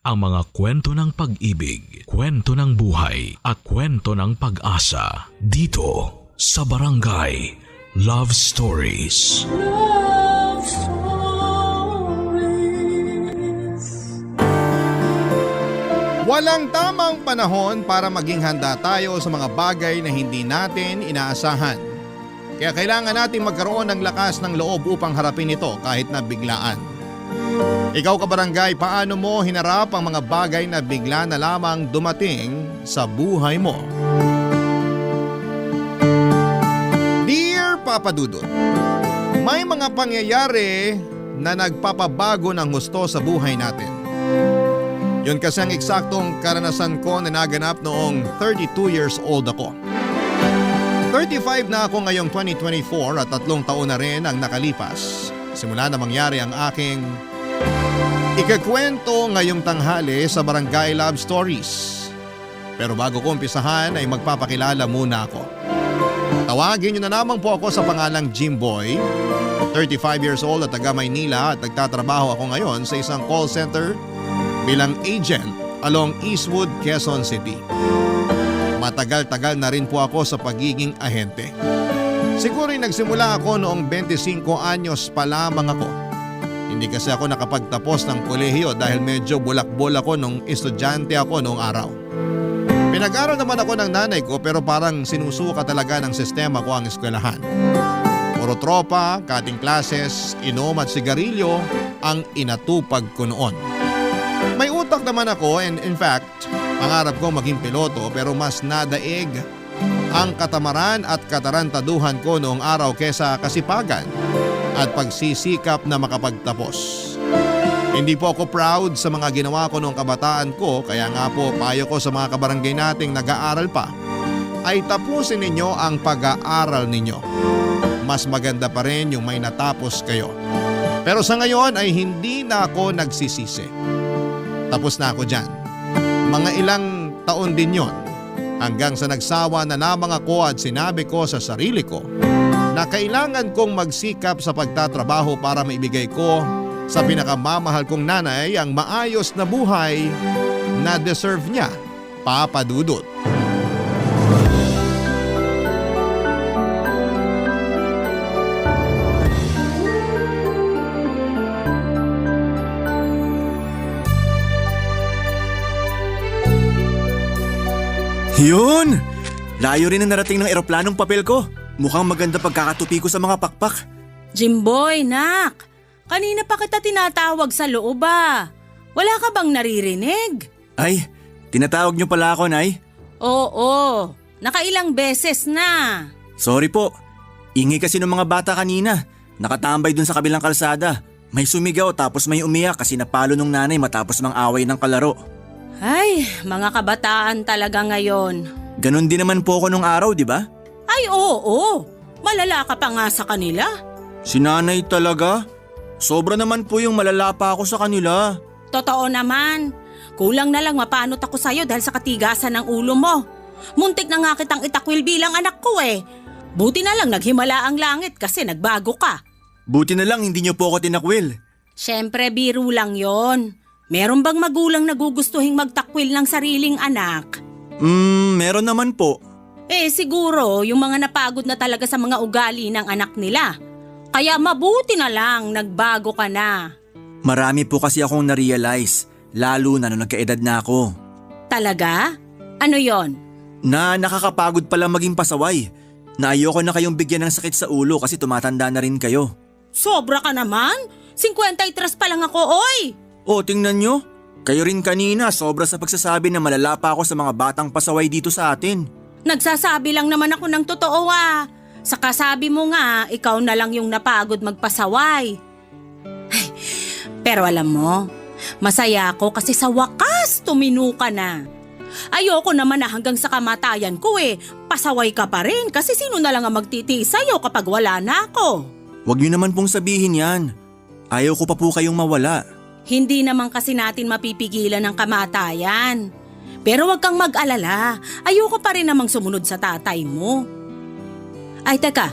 ang mga kwento ng pag-ibig, kwento ng buhay at kwento ng pag-asa dito sa Barangay Love Stories. Love Stories. Walang tamang panahon para maging handa tayo sa mga bagay na hindi natin inaasahan. Kaya kailangan nating magkaroon ng lakas ng loob upang harapin ito kahit na biglaan. Ikaw kabarangay, paano mo hinarap ang mga bagay na bigla na lamang dumating sa buhay mo? Dear Papa Dudut, may mga pangyayari na nagpapabago ng husto sa buhay natin. Yun kasi ang eksaktong karanasan ko na naganap noong 32 years old ako. 35 na ako ngayong 2024 at 3 taon na rin ang nakalipas. Simula na mangyari ang aking ikakwento ngayong tanghali sa Barangay Love Stories. Pero bago ko umpisahan ay magpapakilala muna ako. Tawagin niyo na lamang po ako sa pangalang Jimboy. 35 years old at taga Maynila at nagtatrabaho ako ngayon sa isang call center bilang agent along Eastwood, Quezon City. Matagal-tagal na rin po ako sa pagiging ahente. Siguro nagsimula ako noong 25 anyos pa lamang ako. Hindi kasi ako nakapagtapos ng kolehiyo dahil medyo bulakbol ako nung estudyante ako noong araw. Pinag-aral naman ako ng nanay ko pero parang sinusuka talaga ng sistema ko ang eskwelahan. Puro tropa, cutting classes, inom at sigarilyo ang inatupag ko noon. May utak naman ako and in fact, pangarap ko maging piloto pero mas nadaig ang katamaran at katarantaduhan ko noong araw kesa kasipagan at pagsisikap na makapagtapos. Hindi po ako proud sa mga ginawa ko noong kabataan ko kaya nga po payo ko sa mga kabarangay nating nag-aaral pa ay tapusin ninyo ang pag-aaral ninyo. Mas maganda pa rin yung may natapos kayo. Pero sa ngayon ay hindi na ako nagsisisi. Tapos na ako dyan. Mga ilang taon din yon hanggang sa nagsawa na lamang ako at sinabi ko sa sarili ko na kailangan kong magsikap sa pagtatrabaho para maibigay ko sa pinakamamahal kong nanay ang maayos na buhay na deserve niya, Papa Dudut. Yun! Layo rin ang narating ng eroplanong papel ko. Mukhang maganda pagkakatupi ko sa mga pakpak. Jimboy, nak! Kanina pa kita tinatawag sa loob ah. Wala ka bang naririnig? Ay, tinatawag niyo pala ako, Nay? Oo, nakailang beses na. Sorry po. Ingay kasi ng mga bata kanina. Nakatambay dun sa kabilang kalsada. May sumigaw tapos may umiyak kasi napalo nung nanay matapos mang away ng kalaro. Ay, mga kabataan talaga ngayon. Ganon din naman po ako nung araw, di ba? Ay, oo. Malala ka pa nga sa kanila. Si nanay talaga? Sobra naman po yung malala pa ako sa kanila. Totoo naman. Kulang na lang mapanot ako sa'yo dahil sa katigasan ng ulo mo. Muntik na nga kitang itakwil bilang anak ko eh. Buti na lang naghimala ang langit kasi nagbago ka. Buti na lang hindi niyo po ako tinakwil. Siyempre biro lang yon. Meron bang magulang nagugustuhing magtakwil ng sariling anak? Meron naman po. Eh siguro yung mga napagod na talaga sa mga ugali ng anak nila. Kaya mabuti na lang nagbago ka na. Marami po kasi akong na-realize, lalo na nung nagkaedad na ako. Talaga? Ano yon? Na nakakapagod pala maging pasaway. Na ayoko na kayong bigyan ng sakit sa ulo kasi tumatanda na rin kayo. Sobra ka naman? 53 pa lang ako, oy! O tingnan nyo, kayo rin kanina sobra sa pagsasabi na malala pa ako sa mga batang pasaway dito sa atin. Nagsasabi lang naman ako ng totoo ah. Sa kasabi mo nga, ikaw na lang yung napagod magpasaway. Ay, pero alam mo, masaya ako kasi sa wakas tumino ka na. Ayoko naman na hanggang sa kamatayan ko eh, pasaway ka pa rin kasi sino na lang ang magtitiis sa'yo kapag wala na ako. Huwag nyo naman pong sabihin yan. Ayaw ko pa po kayong mawala. Hindi naman kasi natin mapipigilan ang kamatayan. Pero wag kang mag-alala, ayoko pa rin namang sumunod sa tatay mo. Ay teka,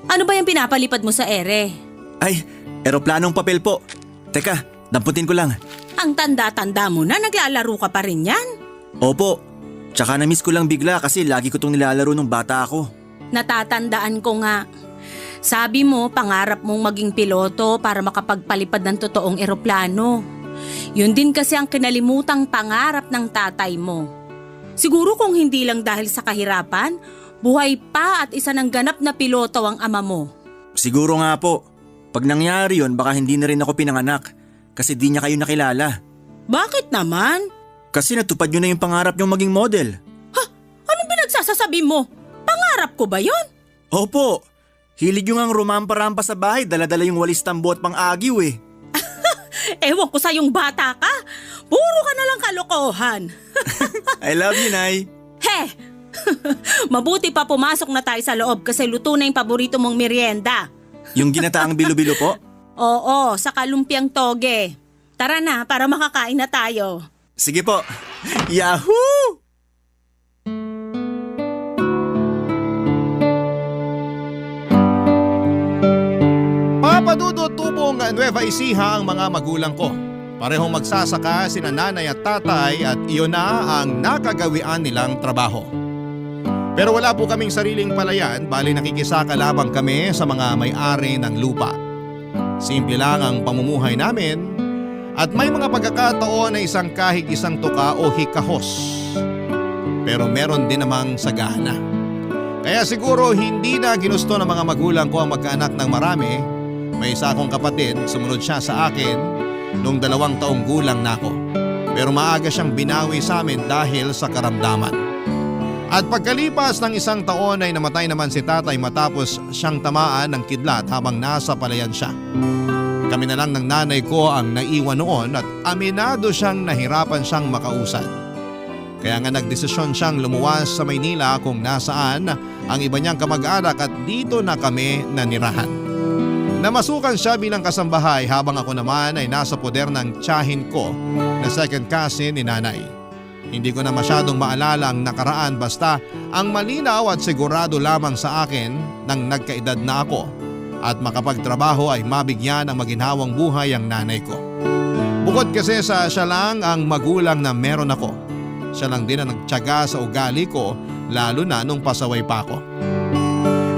ano ba yung pinapalipad mo sa ere? Ay, eroplanong papel po. Teka, damputin ko lang. Ang tanda-tanda mo na, naglalaro ka pa rin yan. Opo, tsaka na-miss ko lang bigla kasi lagi ko itong nilalaro nung bata ako. Natatandaan ko nga. Sabi mo, pangarap mong maging piloto para makapagpalipad ng totoong eroplano. Yun din kasi ang kinalimutang pangarap ng tatay mo. Siguro kung hindi lang dahil sa kahirapan, buhay pa at isa ng ganap na piloto ang ama mo. Siguro nga po. Pag nangyari yun, baka hindi na rin ako pinanganak kasi di niya kayo nakilala. Bakit naman? Kasi natupad nyo na yung pangarap nyong maging model. Anong pinagsasasabi mo? Pangarap ko ba yon? Opo, hilig yung ang rumampa-rampa sa bahay, dala-dala yung walis tambo at pang-agiw eh. Ewan ko sa yung bata ka. Puro ka na lang kalokohan. I love you, Nay. He! Mabuti pa pumasok na tayo sa loob kasi luto na yung paborito mong merienda. Yung ginataang bilo-bilo po? Oo, sa kalumpiang toge. Tara na para makakain na tayo. Sige po. Yahoo! Papadudot tubong Nueva Ecija ang mga magulang ko. Parehong magsasaka sina nanay at tatay at iyon na ang nakagawian nilang trabaho. Pero wala po kaming sariling palayan, bali nakikisaka lamang kami sa mga may-ari ng lupa. Simple lang ang pamumuhay namin at may mga pagkakataon na isang kahig isang tuka o hikahos. Pero meron din namang sagana. Kaya siguro hindi na ginusto ng mga magulang ko ang magkaanak ng marami. May isa akong kapatid, sumunod siya sa akin nung 2 taong gulang na ako. Pero maaga siyang binawi sa amin dahil sa karamdaman. At pagkalipas ng 1 taon ay namatay naman si tatay matapos siyang tamaan ng kidlat habang nasa palayan siya. Kami na lang ng nanay ko ang naiwan noon at aminado siyang nahirapan siyang makausad. Kaya nga nagdesisyon siyang lumuwas sa Maynila kung nasaan ang iba niyang kamag-anak at dito na kami nanirahan. Namasukan siya bilang kasambahay habang ako naman ay nasa poder ng tiyahin ko na second cousin ni nanay. Hindi ko na masyadong maalala ang nakaraan basta ang malinaw at sigurado lamang sa akin nang nagkaedad na ako at makapagtrabaho ay mabigyan ng maginhawang buhay ang nanay ko. Bukod kasi sa siya lang ang magulang na meron ako, siya lang din ang nagtiyaga sa ugali ko lalo na nung pasaway pa ako.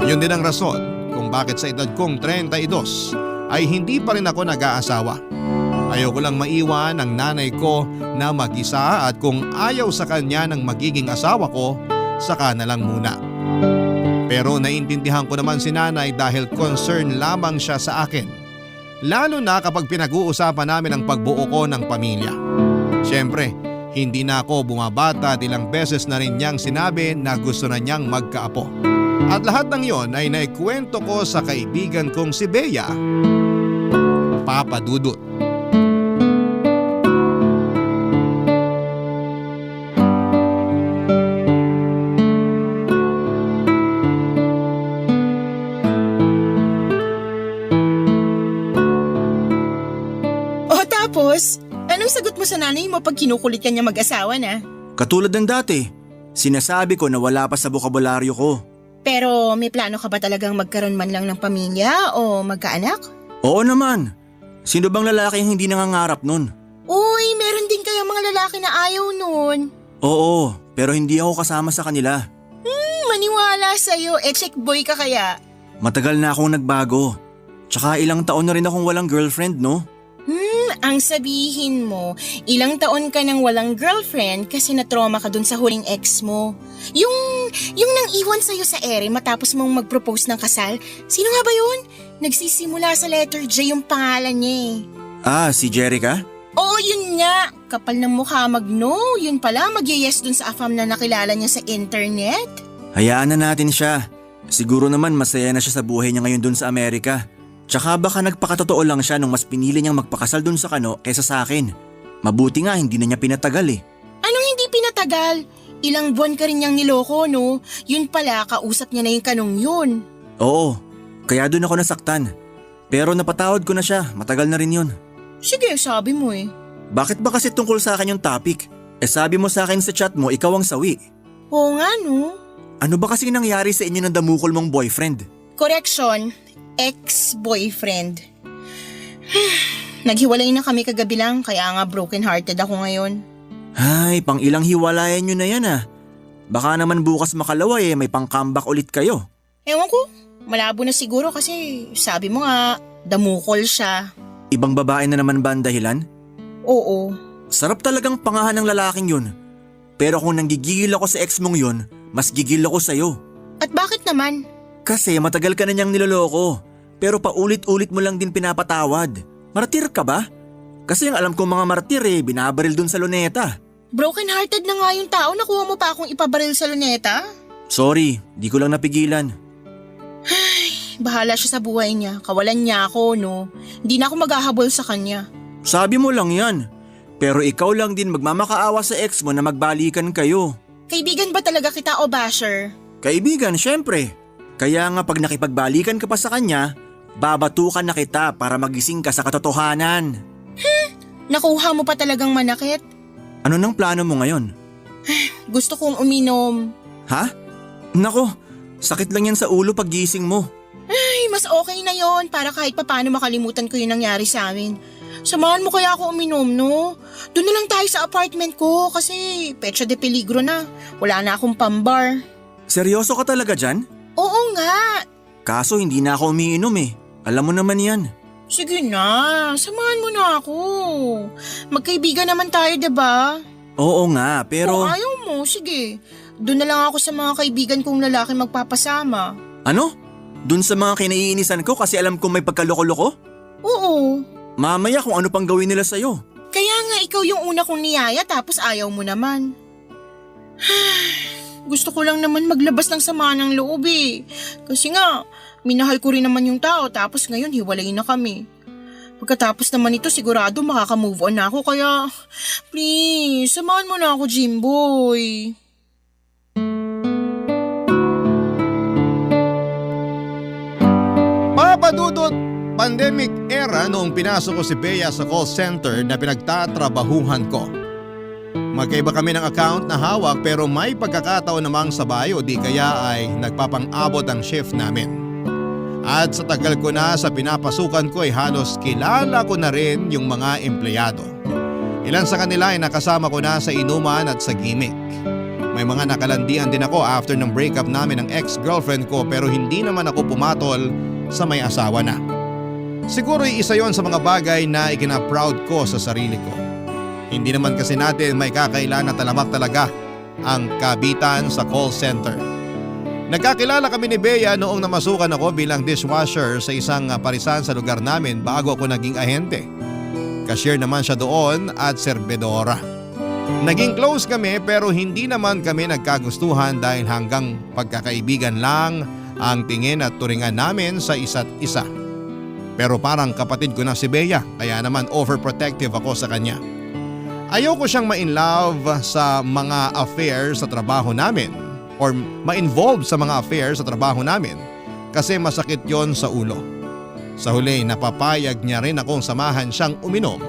Yun din ang rason kung bakit sa edad kong 32 ay hindi pa rin ako nag-aasawa. Ayoko lang maiwan ang nanay ko na mag-isa at kung ayaw sa kanya ng magiging asawa ko, saka na lang muna. Pero naiintindihan ko naman si nanay dahil concern lamang siya sa akin. Lalo na kapag pinag-uusapan namin ang pagbuo ko ng pamilya. Siyempre, hindi na ako bumabata at ilang beses na rin niyang sinabi na gusto na niyang magkaapo. At lahat ng yon ay naikwento ko sa kaibigan kong si Bea, Papa Dudut. Tapos, anong sagot mo sa nanay mo pag kinukulit ka niya mag-asawa na? Katulad ng dati, sinasabi ko na wala pa sa bokabularyo ko. Pero may plano ka ba talagang magkaroon man lang ng pamilya o magkaanak? Oo naman. Sino bang lalaki ang hindi nangangarap nun? Uy, meron din kaya mga lalaki na ayaw nun. Oo, pero hindi ako kasama sa kanila. Maniwala sa'yo, check boy ka kaya? Matagal na akong nagbago. Tsaka ilang taon na rin akong walang girlfriend, no? Ang sabihin mo, ilang taon ka nang walang girlfriend kasi na-trauma ka dun sa huling ex mo. Yung nang iwan sa'yo sa ere matapos mong mag-propose ng kasal, sino nga ba yun? Nagsisimula sa letter J yung pangalan niya eh. Ah, si Jerica? Oo, yun nga. Kapal ng mukha mag-no. Yun pala, mag-yes dun sa afam na nakilala niya sa internet. Hayaan na natin siya. Siguro naman masaya na siya sa buhay niya ngayon dun sa Amerika. Tsaka baka nagpakatotoo lang siya nung mas pinili niyang magpakasal dun sa kano kaysa sa akin. Mabuti nga hindi na niya pinatagal eh. Anong hindi pinatagal? Ilang buwan ka rin niyang niloko, no? Yun pala, kausap niya na yung kanong yun. Oo, kaya dun ako nasaktan. Pero napatawad ko na siya, matagal na rin yun. Sige, sabi mo eh. Bakit ba kasi tungkol sa akin yung topic? Sabi mo sa akin sa chat mo, ikaw ang sawi. Oo nga, no? Ano ba kasi nangyari sa inyo ng damukol mong boyfriend? Correction, ex-boyfriend. Naghiwalay na kami kagabi lang kaya nga broken hearted ako ngayon. Ay, pang ilang hiwalayan nyo na yan ah. Baka naman bukas makalawa may pang-comeback ulit kayo. Ewan ko, malabo na siguro kasi sabi mo nga, damukol siya. Ibang babae na naman ba ang dahilan? Oo. Sarap talagang pangahan ng lalaking yun. Pero kung nanggigigil ako sa ex mong yun, mas gigil ako sa'yo. At bakit naman? Kasi matagal ka na niyang niloloko. Pero paulit-ulit mo lang din pinapatawad. Martir ka ba? Kasi ang alam kong mga martir binabaril dun sa luneta. Broken hearted na nga yung tao, nakuha mo pa akong ipabaril sa luneta? Sorry, di ko lang napigilan. Bahala siya sa buhay niya, kawalan niya ako no. Hindi na ako maghahabol sa kanya. Sabi mo lang yan. Pero ikaw lang din magmamakaawa sa ex mo na magbalikan kayo. Kaibigan ba talaga kita o basher? Kaibigan, syempre. Kaya nga pag nakipagbalikan ka pa sa kanya, babatukan na kita para magising ka sa katotohanan. Nakuha mo pa talagang manakit? Ano nang plano mo ngayon? Gusto kong uminom. Ha? Nako, sakit lang yan sa ulo pag gising mo. Ay, mas okay na yon para kahit papaano makalimutan ko yung nangyari sa amin. Samahan mo kaya ako uminom, no? Doon na lang tayo sa apartment ko kasi petsa de peligro na. Wala na akong pambar. Seryoso ka talaga dyan? Oo nga. Kaso hindi na ako umiinom Alam mo naman yan. Sige na, samahan mo na ako. Magkaibigan naman tayo, diba? Oo nga, pero… Kung ayaw mo, sige. Doon na lang ako sa mga kaibigan kong lalaki magpapasama. Ano? Doon sa mga kinaiinisan ko kasi alam kong may pagkaloko-loko? Oo. Mamaya kung ano pang gawin nila sa'yo. Kaya nga ikaw yung una kong niyaya tapos ayaw mo naman. Gusto ko lang naman maglabas ng sama ng loob Kasi nga, minahal ko rin naman yung tao tapos ngayon hiwalay na kami. Pagkatapos naman ito sigurado makaka-move on na ako kaya please, samahan mo na ako, Jimboy. Papadudot, pandemic era noong pinasok ko si Bea sa call center na pinagtatrabahuhan ko. Magkaiba kami ng account na hawak pero may pagkakataon namang sabay o di kaya ay nagpapang-abot ang shift namin. At sa tagal ko na sa pinapasukan ko ay halos kilala ko na rin yung mga empleyado. Ilan sa kanila ay nakasama ko na sa inuman at sa gimmick. May mga nakalandian din ako after ng breakup namin ng ex-girlfriend ko pero hindi naman ako pumatol sa may asawa na. Siguro isa yon sa mga bagay na ikina-proud ko sa sarili ko. Hindi naman kasi natin may kakailan na talamak talaga ang kabitan sa call center. Nagkakilala kami ni Bea noong namasukan ako bilang dishwasher sa isang parisan sa lugar namin bago ako naging ahente. Cashier naman siya doon at serbedora. Naging close kami pero hindi naman kami nagkagustuhan dahil hanggang pagkakaibigan lang ang tingin at turingan namin sa isa't isa. Pero parang kapatid ko na si Bea kaya naman overprotective ako sa kanya. Ayoko siyang ma-inlove sa mga affairs sa trabaho namin or ma-involve sa mga affairs sa trabaho namin kasi masakit yon sa ulo. Sa huli napapayag niya rin akong samahan siyang uminom.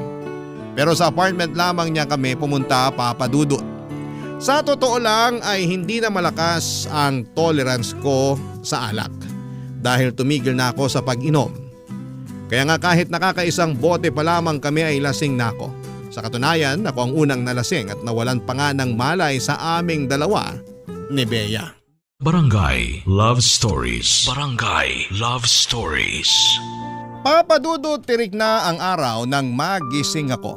Pero sa apartment lamang niya kami pumunta, papadudot. Sa totoo lang ay hindi na malakas ang tolerance ko sa alak dahil tumigil na ako sa pag-inom. Kaya nga kahit nakakaisang bote pa lamang kami ay lasing na ako. Sa katunayan, ako ang unang nalasing at nawalan pa nga ng malay sa aming dalawa ni Bea. Barangay Love Stories. Barangay Love Stories. Papadudot, tirik na ang araw nang magising ako.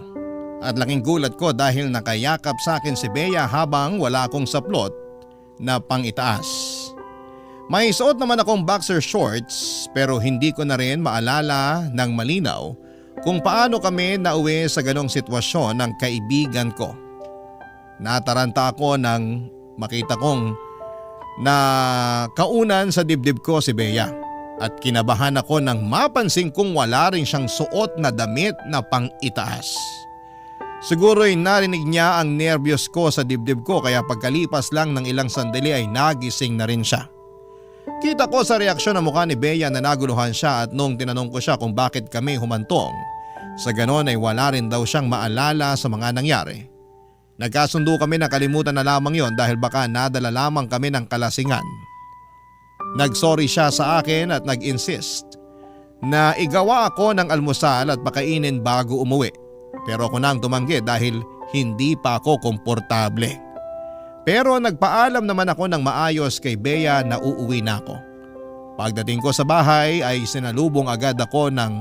At laking gulat ko dahil nakayakap sa akin si Bea habang wala akong saplot na pang-itaas. May suot naman akong boxer shorts pero hindi ko na rin maalala ng malinaw kung paano kami nauwi sa ganong sitwasyon ng kaibigan ko. Nataranta ako nang makita kong na kaunan sa dibdib ko si Bea at kinabahan ako nang mapansin kong wala rin siyang suot na damit na pang-itaas. Siguro'y narinig niya ang nervyos ko sa dibdib ko kaya pagkalipas lang ng ilang sandali ay nagising na rin siya. Kita ko sa reaksyon ng mukha ni Bea na naguluhan siya at noong tinanong ko siya kung bakit kami humantong, sa ganon ay wala rin daw siyang maalala sa mga nangyari. Nagkasundo kami na kalimutan na lamang yon dahil baka nadala lamang kami ng kalasingan. Nagsorry siya sa akin at nag-insist na igawa ako ng almusal at pakainin bago umuwi. Pero ako nang tumanggi dahil hindi pa ako komportable. Pero nagpaalam naman ako ng maayos kay Bea na uuwi na ako. Pagdating ko sa bahay ay sinalubong agad ako ng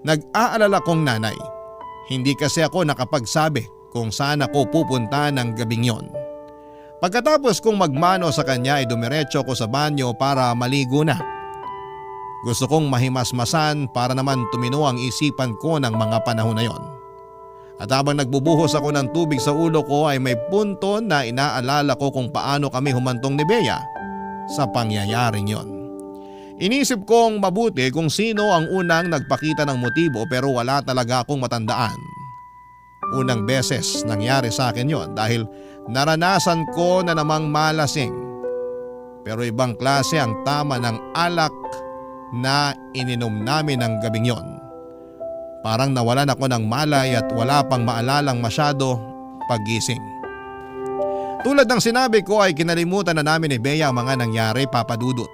nag-aalala kong nanay. Hindi kasi ako nakapagsabi kung saan ako pupunta ng gabing yon. Pagkatapos kong magmano sa kanya ay dumiretso ko sa banyo para maligo na. Gusto kong mahimasmasan para naman tumino ang isipan ko ng mga panahon na yon. At habang nagbubuhos ako ng tubig sa ulo ko ay may punto na inaalala ko kung paano kami humantong ni Bea sa pangyayaring yon. Inisip kong mabuti kung sino ang unang nagpakita ng motibo pero wala talaga akong matandaan. Unang beses nangyari sa akin yon dahil naranasan ko na namang malasing. Pero ibang klase ang tama ng alak na ininom namin ng gabing yon. Parang nawalan ako ng malay at wala pang maalalang masyado paggising. Tulad ng sinabi ko ay kinalimutan na namin ni Bea ang mga nangyari, Papa Dudut.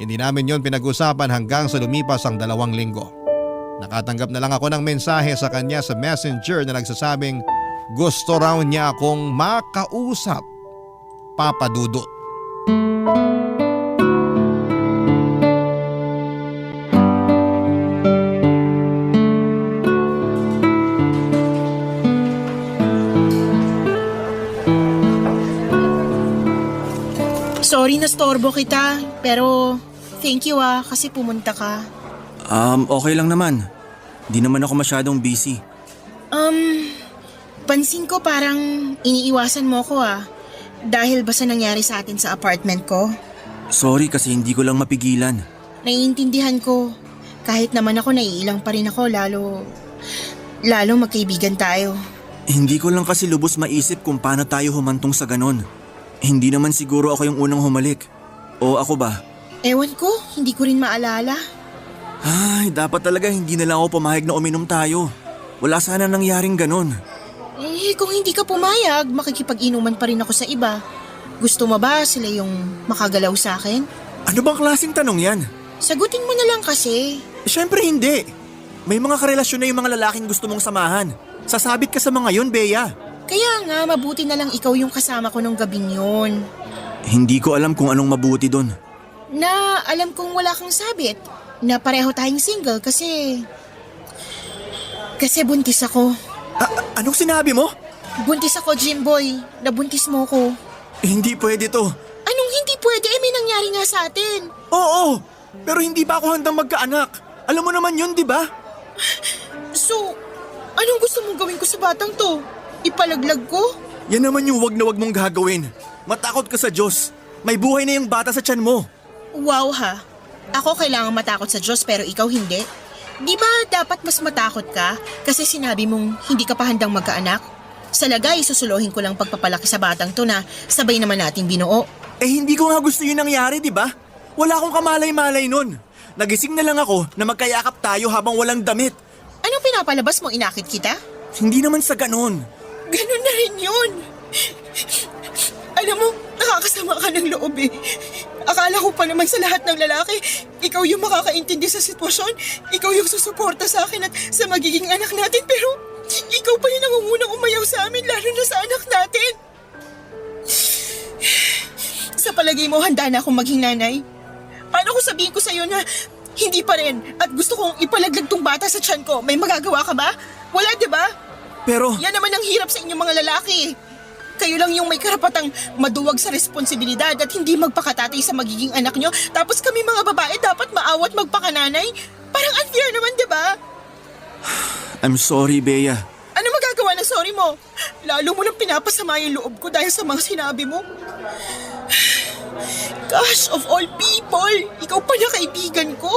Hindi namin yon pinag-usapan hanggang sa lumipas ang 2 linggo. Nakatanggap na lang ako ng mensahe sa kanya sa messenger na nagsasabing gusto raw niya akong makausap, Papa Dudut. Sorry na storbo kita, pero thank you kasi pumunta ka. Okay lang naman. Di naman ako masyadong busy. Pansin ko parang iniiwasan mo ko dahil ba sa nangyari sa atin sa apartment ko? Sorry kasi hindi ko lang mapigilan. Naiintindihan ko. Kahit naman ako naiilang pa rin ako lalo magkaibigan tayo. Hindi ko lang kasi lubos maisip kung paano tayo humantong sa ganon. Hindi naman siguro ako yung unang humalik. O ako ba? Ewan ko, hindi ko rin maalala. Ay, dapat talaga hindi na lang ako pumayag na uminom tayo. Wala sana nangyaring ganon. Kung hindi ka pumayag, makikipag-inuman pa rin ako sa iba. Gusto mo ba sila yung makagalaw sa akin? Ano bang klaseng tanong yan? Sagutin mo na lang kasi. Siyempre hindi. May mga karelasyon na yung mga lalaking gusto mong samahan. Sasabit ka sa mga yun, Bea. Kaya nga, mabuti na lang ikaw yung kasama ko nung gabing yun. Hindi ko alam kung anong mabuti doon. Na alam kong wala kang sabit. Na pareho tayong single kasi buntis ako. Anong sinabi mo? Buntis ako, Jimboy. Nabuntis mo ko. Hindi pwede to. Anong hindi pwede? May nangyari nga sa atin. Oo, pero hindi pa ako handang magkaanak. Alam mo naman yun, di ba? So, anong gusto mong gawin ko sa batang to? Ipalaglag ko? Yan naman yung wag na wag mong gagawin. Matakot ka sa Diyos. May buhay na yung bata sa tiyan mo. Wow ha. Ako kailangan matakot sa Diyos pero ikaw hindi. Di ba dapat mas matakot ka kasi sinabi mong hindi ka pa handang magkaanak? Sa lagay, susuluhin ko lang pagpapalaki sa batang to na sabay naman nating binuo. Hindi ko nga gusto yun nangyari, di ba? Wala akong kamalay-malay nun. Nagising na lang ako na magkayakap tayo habang walang damit. Anong pinapalabas mo, inakit kita? Hindi naman sa ganon. Ganon na rin yun. Alam mo, nakakasama ka ng loob eh. Akala ko pa naman sa lahat ng lalaki, ikaw yung makakaintindi sa sitwasyon, ikaw yung susuporta sa akin at sa magiging anak natin, pero ikaw pa yung nangungunang umayaw sa amin, lalo na sa anak natin. Sa palagay mo, handa na akong maging nanay? Paano kung sabihin ko sa'yo na hindi pa rin at gusto kong ipalaglag tong bata sa tiyan ko? May magagawa ka ba? Wala, di ba? Pero... Yan naman ang hirap sa inyong mga lalaki. Kayo lang yung may karapatang maduwag sa responsibilidad at hindi magpakatatay sa magiging anak nyo. Tapos kami mga babae dapat maawat magpakananay. Parang unfair naman, di ba? I'm sorry, Bea. Ano magagawa ng sorry mo? Lalo mo lang pinapasama yung loob ko dahil sa mga sinabi mo. Gosh, of all people, ikaw pa na kaibigan ko.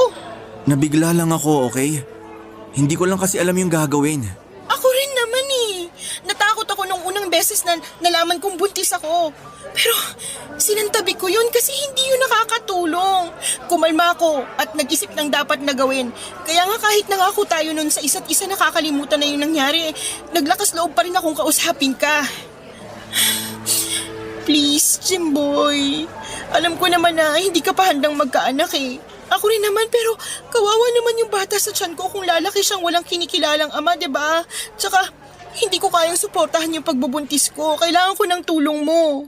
Nabigla lang ako, okay? Hindi ko lang kasi alam yung gagawin. Ako rin naman eh. Natakot ako nung unang beses na nalaman kong buntis ako. Pero sinantabi ko yun kasi hindi yun nakakatulong. Kumalma ako at nag-isip ng dapat na gawin. Kaya nga kahit nangako tayo nun sa isa't isa nakakalimutan na yung nangyari, naglakas loob pa rin akong kausapin ka. Please, Jimboy. Alam ko naman na hindi ka pa handang magkaanak eh. Ako rin naman, pero kawawa naman yung bata sa tiyan ko kung lalaki siyang walang kinikilalang ama, diba? Tsaka, hindi ko kayang suportahan yung pagbubuntis ko. Kailangan ko ng tulong mo.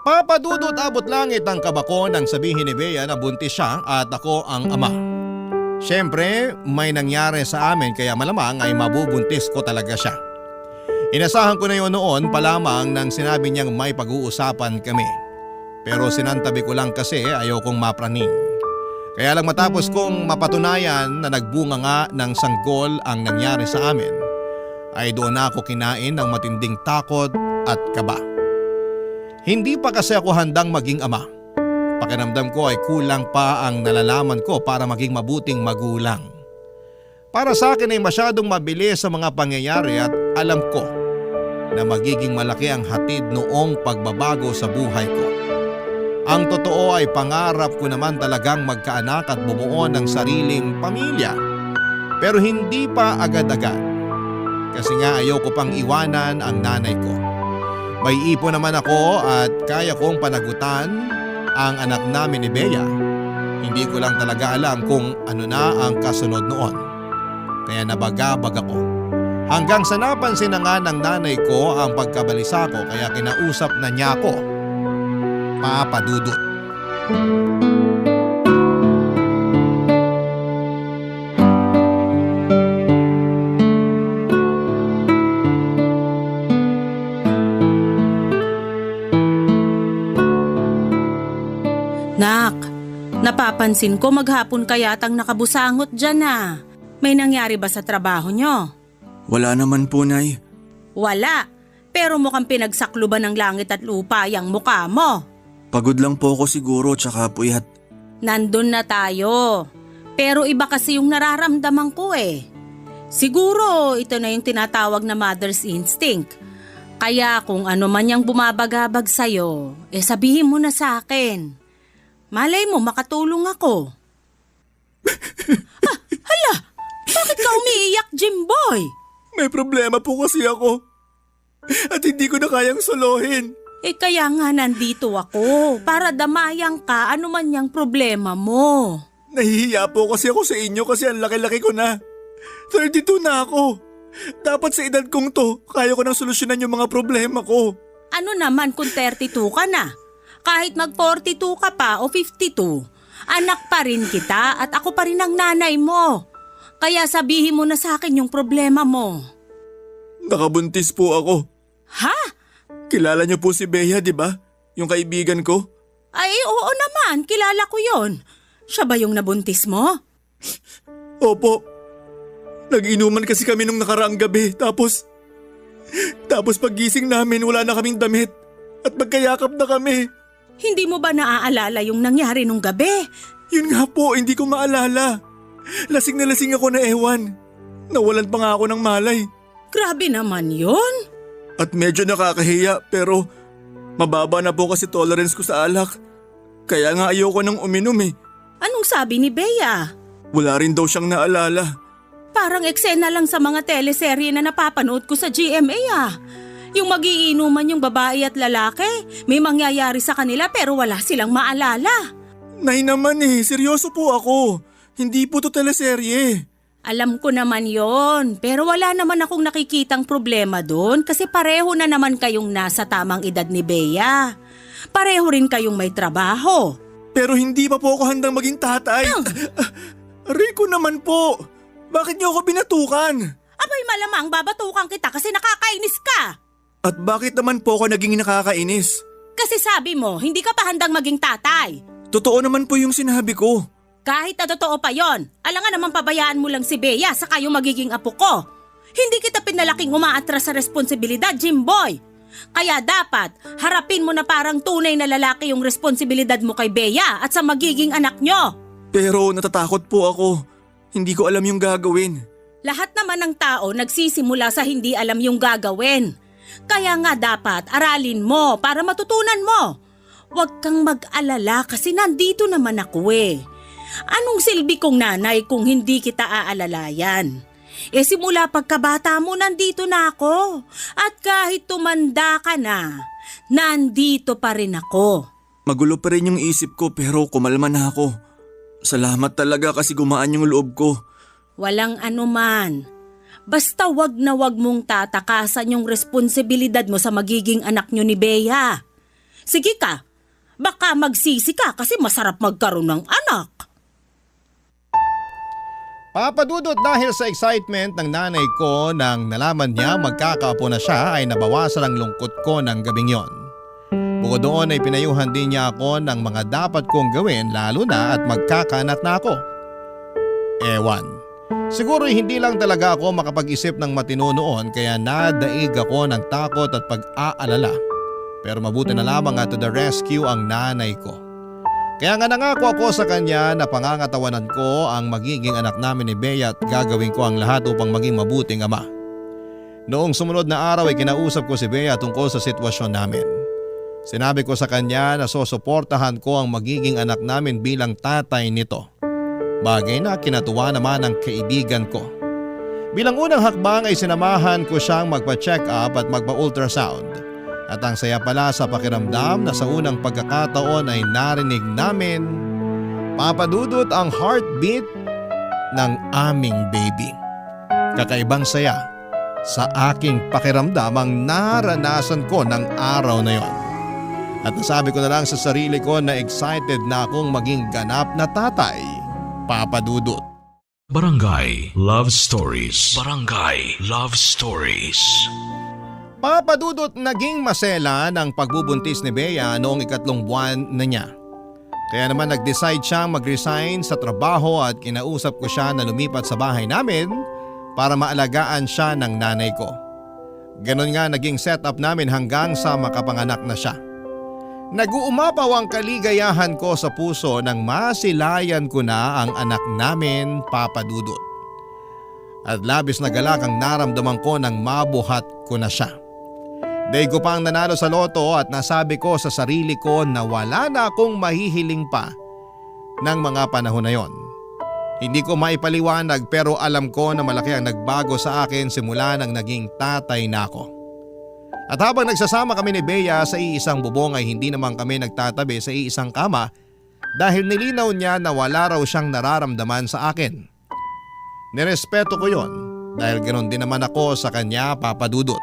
Papadudot abot langit ang kabako nang sabihin ni Bea na buntis siya at ako ang ama. Siyempre, may nangyari sa amin kaya malamang ay mabubuntis ko talaga siya. Inasahan ko na yun noon pa lamang nang sinabi niyang may pag-uusapan kami. Pero sinantabi ko lang kasi ayokong mapraning. Kaya lang matapos kong mapatunayan na nagbunga nga ng sanggol ang nangyari sa amin, ay doon na ako kinain ng matinding takot at kaba. Hindi pa kasi ako handang maging ama. Pakiramdam ko ay kulang pa ang nalalaman ko para maging mabuting magulang. Para sa akin ay masyadong mabilis sa mga pangyayari at alam ko na magiging malaki ang hatid noong pagbabago sa buhay ko. Ang totoo ay pangarap ko naman talagang magkaanak at bumuo ng sariling pamilya. Pero hindi pa agad-agad. Kasi nga ayoko pang iwanan ang nanay ko. May ipon naman ako at kaya kong panagutan ang anak namin ni Bea. Hindi ko lang talaga alam kung ano na ang kasunod noon. Kaya nabagabag ako. Hanggang sa napansin na nga ng nanay ko ang pagkabalisa ko kaya kinausap na niya ako. Papa Dudut. Nak, napapansin ko maghapon ka yatang nakabusangot dyan ah. May nangyari ba sa trabaho nyo? Wala naman po, Nay. Wala, pero mukhang pinagsakluban ng langit at lupa yung mukha mo. Pagod lang po ako siguro tsaka puyat. Nandun na tayo. Pero iba kasi yung nararamdaman ko eh. Siguro ito na yung tinatawag na mother's instinct. Kaya kung ano man yung bumabagabag sa'yo, sabihin mo na sa akin. Malay mo makatulong ako. Hala, bakit ka umiiyak, Jimboy? May problema po kasi ako. At hindi ko na kayang solohin. Kaya nga nandito ako para damayang ka ano man yung problema mo. Nahihiya po kasi ako sa inyo kasi ang laki-laki ko na. 32 na ako. Dapat sa edad kong to, kaya ko nang solusyonan yung mga problema ko. Ano naman kung 32 ka na? Kahit mag-42 ka pa o 52, anak pa rin kita at ako pa rin ang nanay mo. Kaya sabihin mo na sa akin yung problema mo. Nakabuntis po ako. Ha? Kilala niyo po si Bea, di ba? Yung kaibigan ko. Ay, oo naman. Kilala ko yon. Siya ba yung nabuntis mo? Opo. Nag-inuman kasi kami nung nakaraang gabi. Tapos paggising namin wala na kaming damit. At magkayakap na kami. Hindi mo ba naaalala yung nangyari nung gabi? Yun nga po, hindi ko maalala. Lasing na lasing ako na ewan. Nawalan pa nga ako ng malay. Grabe naman yon. At medyo nakakahiya pero mababa na po kasi tolerance ko sa alak. Kaya nga ayoko nang uminom eh. Anong sabi ni Bea? Wala rin daw siyang naalala. Parang eksena lang sa mga teleserye na napapanood ko sa GMA ah. Yung magiinuman yung babae at lalaki, may mangyayari sa kanila pero wala silang maalala. Nay naman eh, seryoso po ako. Hindi po to teleserye. Alam ko naman yon, pero wala naman akong nakikitang problema doon kasi pareho na naman kayong nasa tamang edad ni Bea. Pareho rin kayong may trabaho. Pero hindi pa po ako handang maging tatay. Rico naman po. Bakit niyo ako binatukan? Abay malamang babatukan kita kasi nakakainis ka. At bakit naman po ako naging nakakainis? Kasi sabi mo, hindi ka pa handang maging tatay. Totoo naman po yung sinabi ko. Kahit na totoo pa yon, alangan naman pabayaan mo lang si Bea sa kayong magiging apo ko. Hindi kita pinalaking umaatras sa responsibilidad, Jimboy. Kaya dapat, harapin mo na parang tunay na lalaki yung responsibilidad mo kay Bea at sa magiging anak nyo. Pero natatakot po ako. Hindi ko alam yung gagawin. Lahat naman ng tao nagsisimula sa hindi alam yung gagawin. Kaya nga dapat aralin mo para matutunan mo. Huwag kang mag-alala kasi nandito naman ako eh. Anong silbi kong nanay kung hindi kita aalalayan? Simula pagkabata mo nandito na ako. At kahit tumanda ka na, nandito pa rin ako. Magulo pa rin yung isip ko pero kumalma na ako. Salamat talaga kasi gumaan yung loob ko. Walang anuman. Basta wag na wag mong tatakasan yung responsibilidad mo sa magiging anak nyo ni Bea. Sige ka, baka magsisi ka kasi masarap magkaroon ng anak. Papadudot dahil sa excitement ng nanay ko nang nalaman niya magkakaapo na siya ay nabawasan ang lungkot ko ng gabing yon. Bukod doon ay pinayuhan din niya ako ng mga dapat kong gawin lalo na at magkakaanak na ako. Ewan. Siguro hindi lang talaga ako makapag-isip ng matino noon kaya nadaig ako ng takot at pag-aalala. Pero mabuti na lamang at to the rescue ang nanay ko. Kaya nga nangako ako sa kanya na pangangatawanan ko ang magiging anak namin ni Bea at gagawin ko ang lahat upang maging mabuting ama. Noong sumunod na araw ay kinausap ko si Bea tungkol sa sitwasyon namin. Sinabi ko sa kanya na susuportahan ko ang magiging anak namin bilang tatay nito. Bagay na kinatuwa naman ng kaibigan ko. Bilang unang hakbang ay sinamahan ko siyang magpa-check up at magpa-ultrasound. At ang saya pala sa pakiramdam na sa unang pagkakataon ay narinig namin, papadudot ang heartbeat ng aming baby. Kakaibang saya sa aking pakiramdam ang naranasan ko ng araw na yon. At nasabi ko na lang sa sarili ko na excited na akong maging ganap na tatay, papadudot. Barangay Love Stories. Barangay Love Stories. Papadudot naging masela ng pagbubuntis ni Bea noong 3 buwan na niya. Kaya naman nag-decide siyang mag-resign sa trabaho at kinausap ko siya na lumipat sa bahay namin para maalagaan siya ng nanay ko. Ganon nga naging setup namin hanggang sa makapanganak na siya. Nag-uumapaw ang kaligayahan ko sa puso nang masilayan ko na ang anak namin, papadudot. At labis na galak ang naramdaman ko nang mabuhat ko na siya. Daig ko pang nanalo sa loto at nasabi ko sa sarili ko na wala na akong mahihiling pa ng mga panahon na yon. Hindi ko maipaliwanag pero alam ko na malaki ang nagbago sa akin simula nang naging tatay na ako. At habang nagsasama kami ni Bea sa iisang bubong ay hindi naman kami nagtatabi sa iisang kama dahil nilinaw niya na wala raw siyang nararamdaman sa akin. Nirespeto ko yon dahil ganoon din naman ako sa kanya, papadudot.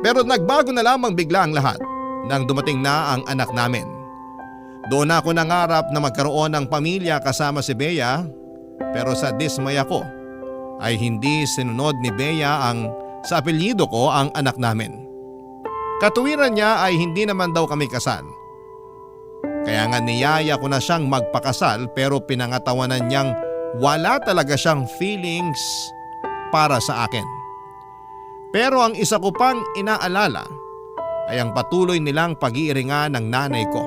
Pero nagbago na lamang bigla ang lahat nang dumating na ang anak namin. Doon ako nangarap na magkaroon ng pamilya kasama si Bea pero sa dismay ako ay hindi sinunod ni Bea ang sa apelyido ko ang anak namin. Katuwiran niya ay hindi naman daw kami kasal. Kaya nga niyaya ko na siyang magpakasal pero pinangatawanan niyang wala talaga siyang feelings para sa akin. Pero ang isa ko pang inaalala ay ang patuloy nilang pag-iiringan ng nanay ko.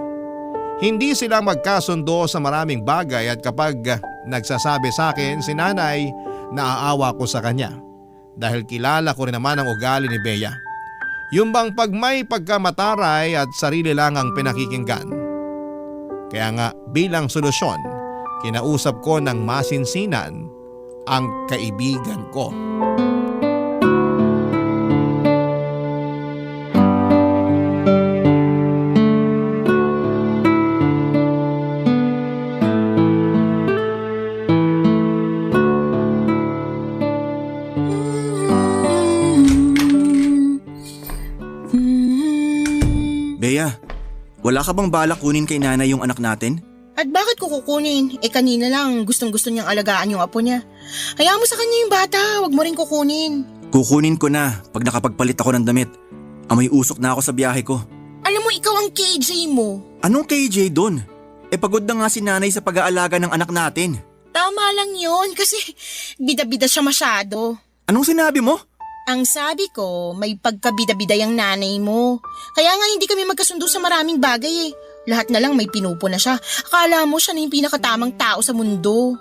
Hindi sila magkasundo sa maraming bagay at kapag nagsasabi sa akin si nanay, naaawa ko sa kanya. Dahil kilala ko rin naman ang ugali ni Bea. Yung bang pag may pagkamataray at sarili lang ang pinakikinggan. Kaya nga bilang solusyon, kinausap ko ng masinsinan ang kaibigan ko. Bea, wala ka bang balak kunin kay nanay yung anak natin? At bakit ko kukunin? Kanina lang gustong-gusto niyang alagaan yung apo niya. Hayaan mo sa kanya yung bata, wag mo rin kukunin. Kukunin ko na pag nakapagpalit ako ng damit. Amoy usok na ako sa biyahe ko. Alam mo, ikaw ang KJ mo. Anong KJ doon? Pagod na nga si nanay sa pag-aalaga ng anak natin. Tama lang yun kasi bida-bida siya masyado. Anong sinabi mo? Ang sabi ko, may pagkabida-bida yung nanay mo. Kaya nga hindi kami magkasundo sa maraming bagay eh. Lahat na lang may pinupo na siya. Akala mo siya na yung pinakatamang tao sa mundo.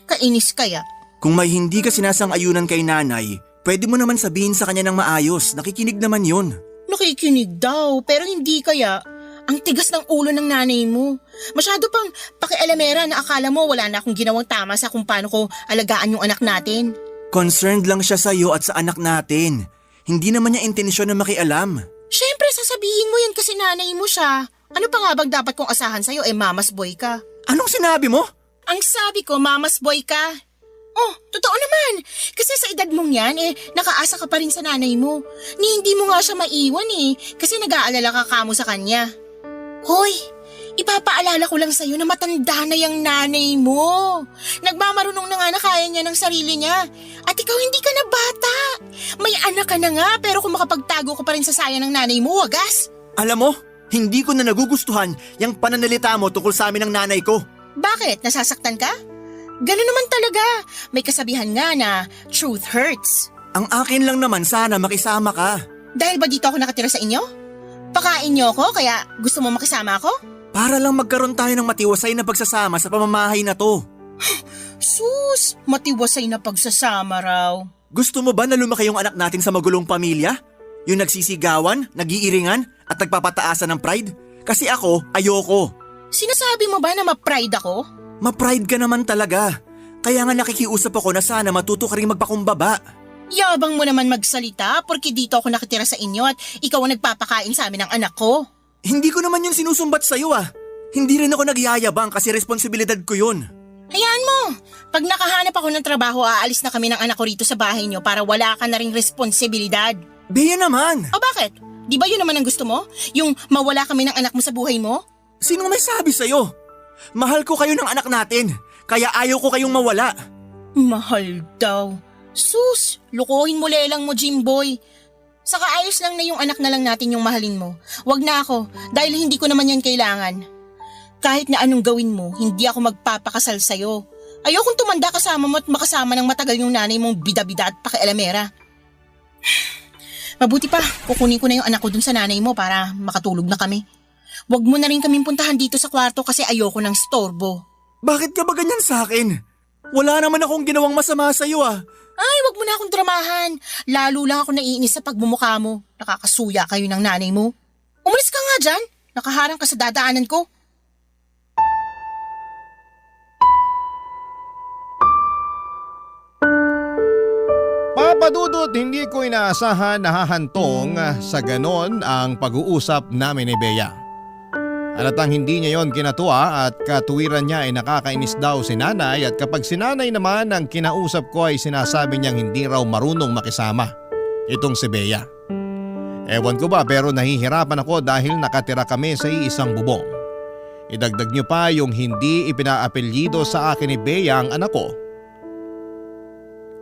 Kainis kaya. Kung may hindi ka sinasang-ayunan kay nanay, pwede mo naman sabihin sa kanya ng maayos. Nakikinig naman yun. Nakikinig daw, pero hindi kaya. Ang tigas ng ulo ng nanay mo. Masyado pang pakialamera na akala mo wala na akong ginawang tama sa kung paano ko alagaan yung anak natin. Concerned lang siya sa'yo at sa anak natin. Hindi naman niya intensyon na makialam. Siyempre, sasabihin mo yan kasi nanay mo siya. Ano pa nga bang dapat kong asahan sa'yo? Mama's boy ka. Anong sinabi mo? Ang sabi ko, mama's boy ka. Oh, totoo naman. Kasi sa edad mong yan, nakaasa ka pa rin sa nanay mo. Hindi mo nga siya maiwan kasi nag-aalala ka kamo sa kanya. Hoy, ipapaalala ko lang sa'yo na matanda na yung nanay mo. Nagmamarunong na nga na kaya niya ng sarili niya. At ikaw hindi ka na bata. May anak ka na nga pero kung makapagtago ka pa rin sa saya ng nanay mo, wagas. Alam mo, hindi ko na nagugustuhan yung pananalita mo tungkol sa amin ng nanay ko. Bakit? Nasasaktan ka? Ganun naman talaga. May kasabihan nga na truth hurts. Ang akin lang naman sana makisama ka. Dahil ba dito ako nakatira sa inyo? Pakain niyo ako kaya gusto mo makisama ako? Para lang magkaroon tayo ng matiwasay na pagsasama sa pamamahay na to. Sus, matiwasay na pagsasama raw. Gusto mo ba na lumaki yung anak natin sa magulong pamilya? Yung nagsisigawan, nagiiringan at nagpapataasan ng pride? Kasi ako, ayoko. Sinasabi mo ba na ma-pride ako? Ma-pride ka naman talaga. Kaya nga nakikiusap ako na sana matuto ka rin magpakumbaba. Yabang mo naman magsalita porque dito ako nakatira sa inyo at ikaw ang nagpapakain sa amin ng anak ko. Hindi ko naman yung sinusumbat sa'yo Hindi rin ako nagyayabang kasi responsibilidad ko yun. Hayaan mo, pag nakahanap ako ng trabaho aalis na kami ng anak ko rito sa bahay niyo para wala ka na ring responsibilidad. Bea naman! O bakit? Di ba yun naman ang gusto mo? Yung mawala kami ng anak mo sa buhay mo? Sino may sabi sa'yo? Mahal ko kayo ng anak natin, kaya ayaw ko kayong mawala. Mahal daw. Sus, lukuhin mo lelang mo, Jimboy. Saka ayos lang na yung anak na lang natin yung mahalin mo. Wag na ako, dahil hindi ko naman yan kailangan. Kahit na anong gawin mo, hindi ako magpapakasal sa'yo. Ayokong tumanda kasama mo at makasama ng matagal yung nanay mong bida-bida at pakialamera. Mabuti pa, kukunin ko na yung anak ko dun sa nanay mo para makatulog na kami. Wag mo na rin kaming puntahan dito sa kwarto kasi ayoko ng storbo. Bakit ka ba ganyan sa akin? Wala naman akong ginawang masama sa'yo Ay, wag mo na akong dramahan. Lalo lang ako naiinis sa pagmumukha mo. Nakakasuya kayo ng nanay mo. Umalis ka nga dyan. Nakaharang ka sa dadaanan ko. Papadudot, hindi ko inaasahan na hahantong sa ganon ang pag-uusap namin ni Bea. Halatang hindi niya yon kinatuwa at katuwiran niya ay nakakainis daw si nanay at kapag si nanay naman ang kinausap ko ay sinasabi niyang hindi raw marunong makisama itong si Bea. Ewan ko ba pero nahihirapan ako dahil nakatira kami sa iisang bubong. Idagdag niyo pa yung hindi ipinaapelyido sa akin ni Bea ang anak ko.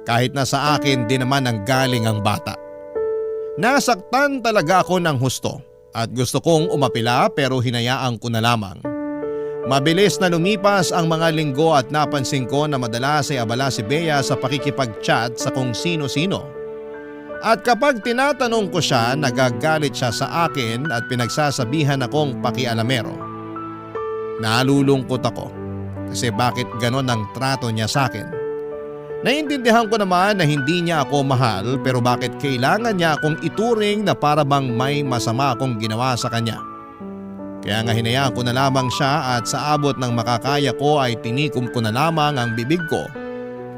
Kahit na sa akin din naman ang galing ang bata. Nasaktan talaga ako ng husto. At gusto kong umapila pero hinayaan ko na lamang. Mabilis na lumipas ang mga linggo at napansin ko na madalas ay abala si Bea sa pakikipag-chat sa kung sino-sino. At kapag tinatanong ko siya, nagagalit siya sa akin at pinagsasabihan akong pakialamero. Nalulungkot ako kasi bakit ganon ang trato niya sa akin. Naiintindihan ko naman na hindi niya ako mahal pero bakit kailangan niya akong ituring na para bang may masama akong ginawa sa kanya. Kaya nga hinayaan ko na lamang siya at sa abot ng makakaya ko ay tinikom ko na lamang ang bibig ko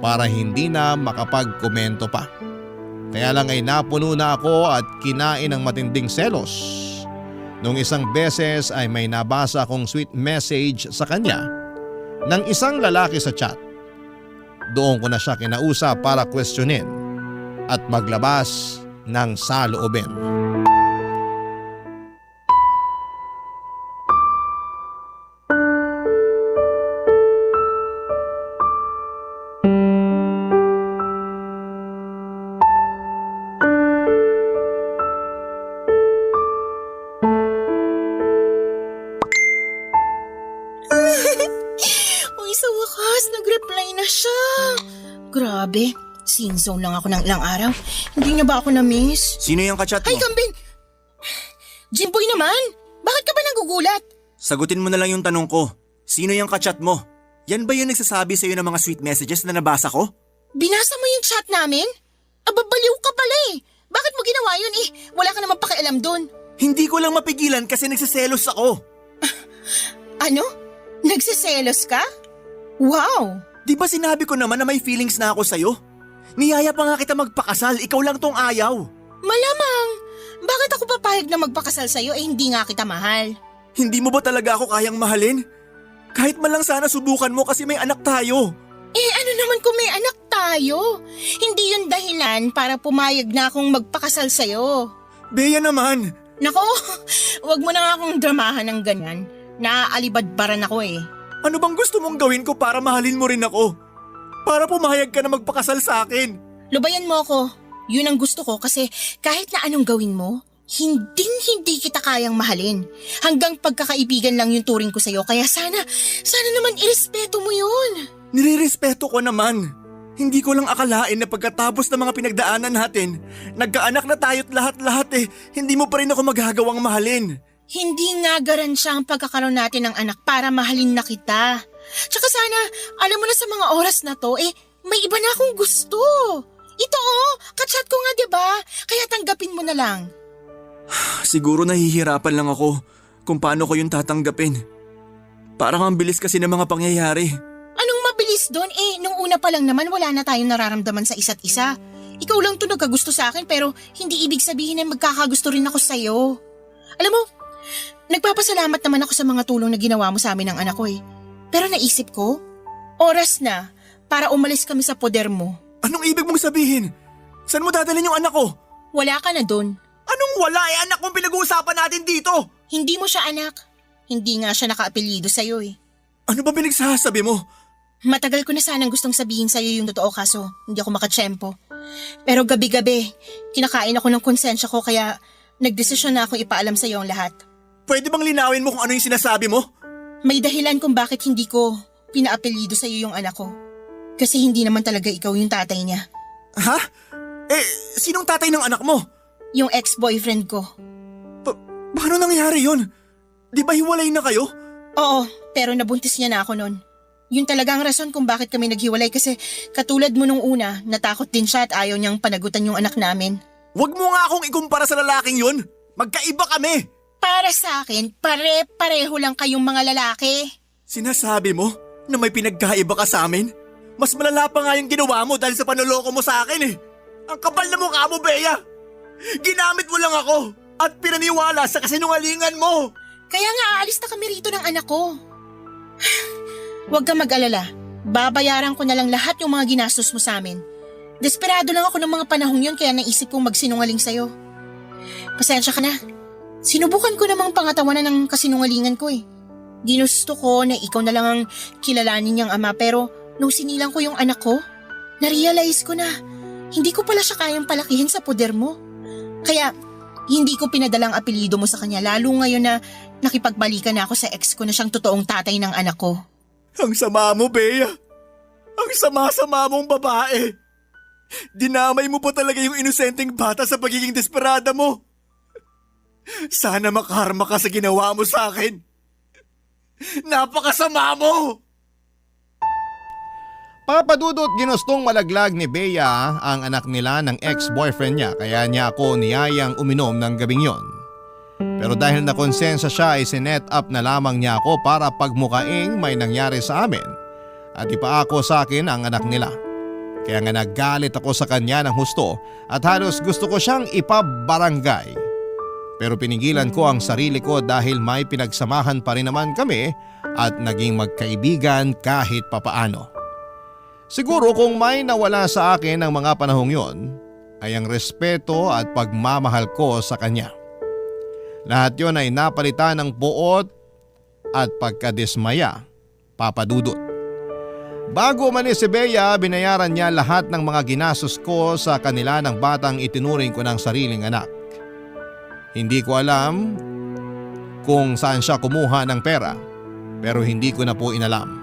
para hindi na makapagkomento pa. Kaya lang ay napuno na ako at kinain ng matinding selos. Nung isang beses ay may nabasa akong sweet message sa kanya ng isang lalaki sa chat. Doon ko na siya kinausap para questionin at maglabas ng saloobin. Nag-reply na siya. Grabe, sinzone lang ako ng ilang araw. Hindi niya ba ako na-miss? Sino yung kachat mo? Ay, Kambing! Jimboy naman! Bakit ka ba nagugulat? Sagutin mo na lang yung tanong ko. Sino yung kachat mo? Yan ba yung nagsasabi sa'yo ng mga sweet messages na nabasa ko? Binasa mo yung chat namin? Ababaliw ka pala eh. Bakit mo ginawa yun eh? Wala ka naman pakialam dun. Hindi ko lang mapigilan kasi nagsiselos ako. Ano? Nagsiselos ka? Wow! Di ba sinabi ko naman na may feelings na ako sa'yo? Niyaya pa nga kita magpakasal, ikaw lang tong ayaw. Malamang! Bakit ako papayag na magpakasal sa'yo hindi nga kita mahal? Hindi mo ba talaga ako kayang mahalin? Kahit man lang sana subukan mo kasi may anak tayo. Ano naman kung may anak tayo? Hindi yun dahilan para pumayag na akong magpakasal sa'yo. Bea naman. Nako, wag mo na nga akong dramahan ng ganyan. Naaalibadbaran ako eh. Ano bang gusto mong gawin ko para mahalin mo rin ako? Para pumayag ka na magpakasal sa akin. Lubayan mo ako. Yun ang gusto ko kasi kahit na anong gawin mo, hindi kita kayang mahalin. Hanggang pagkakaibigan lang yung turing ko sa'yo. Kaya sana naman irespeto mo yun. Nirirespeto ko naman. Hindi ko lang akalain na pagkatapos ng mga pinagdaanan natin, nagkaanak na tayo't lahat-lahat hindi mo pa rin ako magagawang mahalin. Hindi nga garansya ang pagkakaroon natin ng anak para mahalin na kita. Tsaka sana, alam mo na sa mga oras na to, may iba na akong gusto. Ito kachat ko nga diba? Kaya tanggapin mo na lang. Siguro nahihirapan lang ako kung paano ko yun tatanggapin. Parang ang bilis kasi ng mga pangyayari. Anong mabilis doon? Nung una pa lang naman wala na tayong nararamdaman sa isa't isa. Ikaw lang to nagkagusto sa akin pero hindi ibig sabihin na magkakagusto rin ako sa'yo. Alam mo, nagpapasalamat naman ako sa mga tulong na ginawa mo sa amin ng anak ko Pero naisip ko, oras na para umalis kami sa poder mo. Anong ibig mong sabihin? Saan mo dadalhin yung anak ko? Wala ka na doon. Anong wala? Anak kong pinag-uusapan natin dito. Hindi mo siya anak. Hindi nga siya naka-apelyido sa'yo Ano ba pinagsasabi mo? Matagal ko na sanang gustong sabihin sa'yo yung totoo kaso hindi ako makatsyempo. Pero gabi-gabi, kinakain ako ng konsensya ko kaya nagdesisyon na ako ipaalam sa'yo ang lahat. Pwede bang linawin mo kung ano yung sinasabi mo? May dahilan kung bakit hindi ko pinaapelyido sa'yo yung anak ko. Kasi hindi naman talaga ikaw yung tatay niya. Ha? Sinong tatay ng anak mo? Yung ex-boyfriend ko. Paano nangyari yun? Di ba hiwalay na kayo? Oo, pero nabuntis niya na ako noon. Yun talaga ang rason kung bakit kami naghiwalay kasi katulad mo nung una, natakot din siya at ayaw niyang panagutan yung anak namin. Huwag mo nga akong ikumpara sa lalaking yun. Magkaiba kami. Para sa akin, pare-pareho lang kayong mga lalaki. Sinasabi mo na may pinagkaiba ka sa amin? Mas malala pa nga yung ginawa mo dahil sa panuloko mo sa akin Ang kapal na mukha mo, Bea. Ginamit mo lang ako at pinaniwala sa kasinungalingan mo. Kaya nga aalis na kami rito ng anak ko. Huwag kang mag-alala. Babayaran ko na lang lahat yung mga ginastos mo sa amin. Desperado lang ako ng mga panahong yun kaya naisip kong magsinungaling sa'yo. Pasensya ka na. Sinubukan ko namang pangatawanan ng kasinungalingan ko Ginusto ko na ikaw na lang ang kilalanin niyang ama pero nung sinilang ko yung anak ko, narealize ko na hindi ko pala siya kayang palakihin sa poder mo. Kaya hindi ko pinadalang apelyido mo sa kanya lalo ngayon na nakipagbalikan na ako sa ex ko na siyang totoong tatay ng anak ko. Ang sama mo, Bea. Ang sama-sama mong babae. Dinamay mo pa talaga yung inosenteng bata sa pagiging desperada mo. Sana makarma ka sa ginawa mo sa akin. Napakasama mo! Papadudot ginustong malaglag ni Bea ang anak nila ng ex-boyfriend niya kaya niya ako niyayang uminom ng gabing yon. Pero dahil nakonsensya siya ay sinet up na lamang niya ako para pagmukaing may nangyari sa amin at ipaako sa akin ang anak nila. Kaya nga naggalit ako sa kanya ng husto at halos gusto ko siyang ipabarangay. Pero pinigilan ko ang sarili ko dahil may pinagsamahan pa rin naman kami at naging magkaibigan kahit papaano. Siguro kung may nawala sa akin ng mga panahong yon ay ang respeto at pagmamahal ko sa kanya. Lahat yon ay napalitan ng buot at pagkadismaya, papadudot. Bago umalis si Bea, binayaran niya lahat ng mga ginastos ko sa kanila ng batang itinuring ko ng sariling anak. Hindi ko alam kung saan siya kumuha ng pera pero hindi ko na po inalam.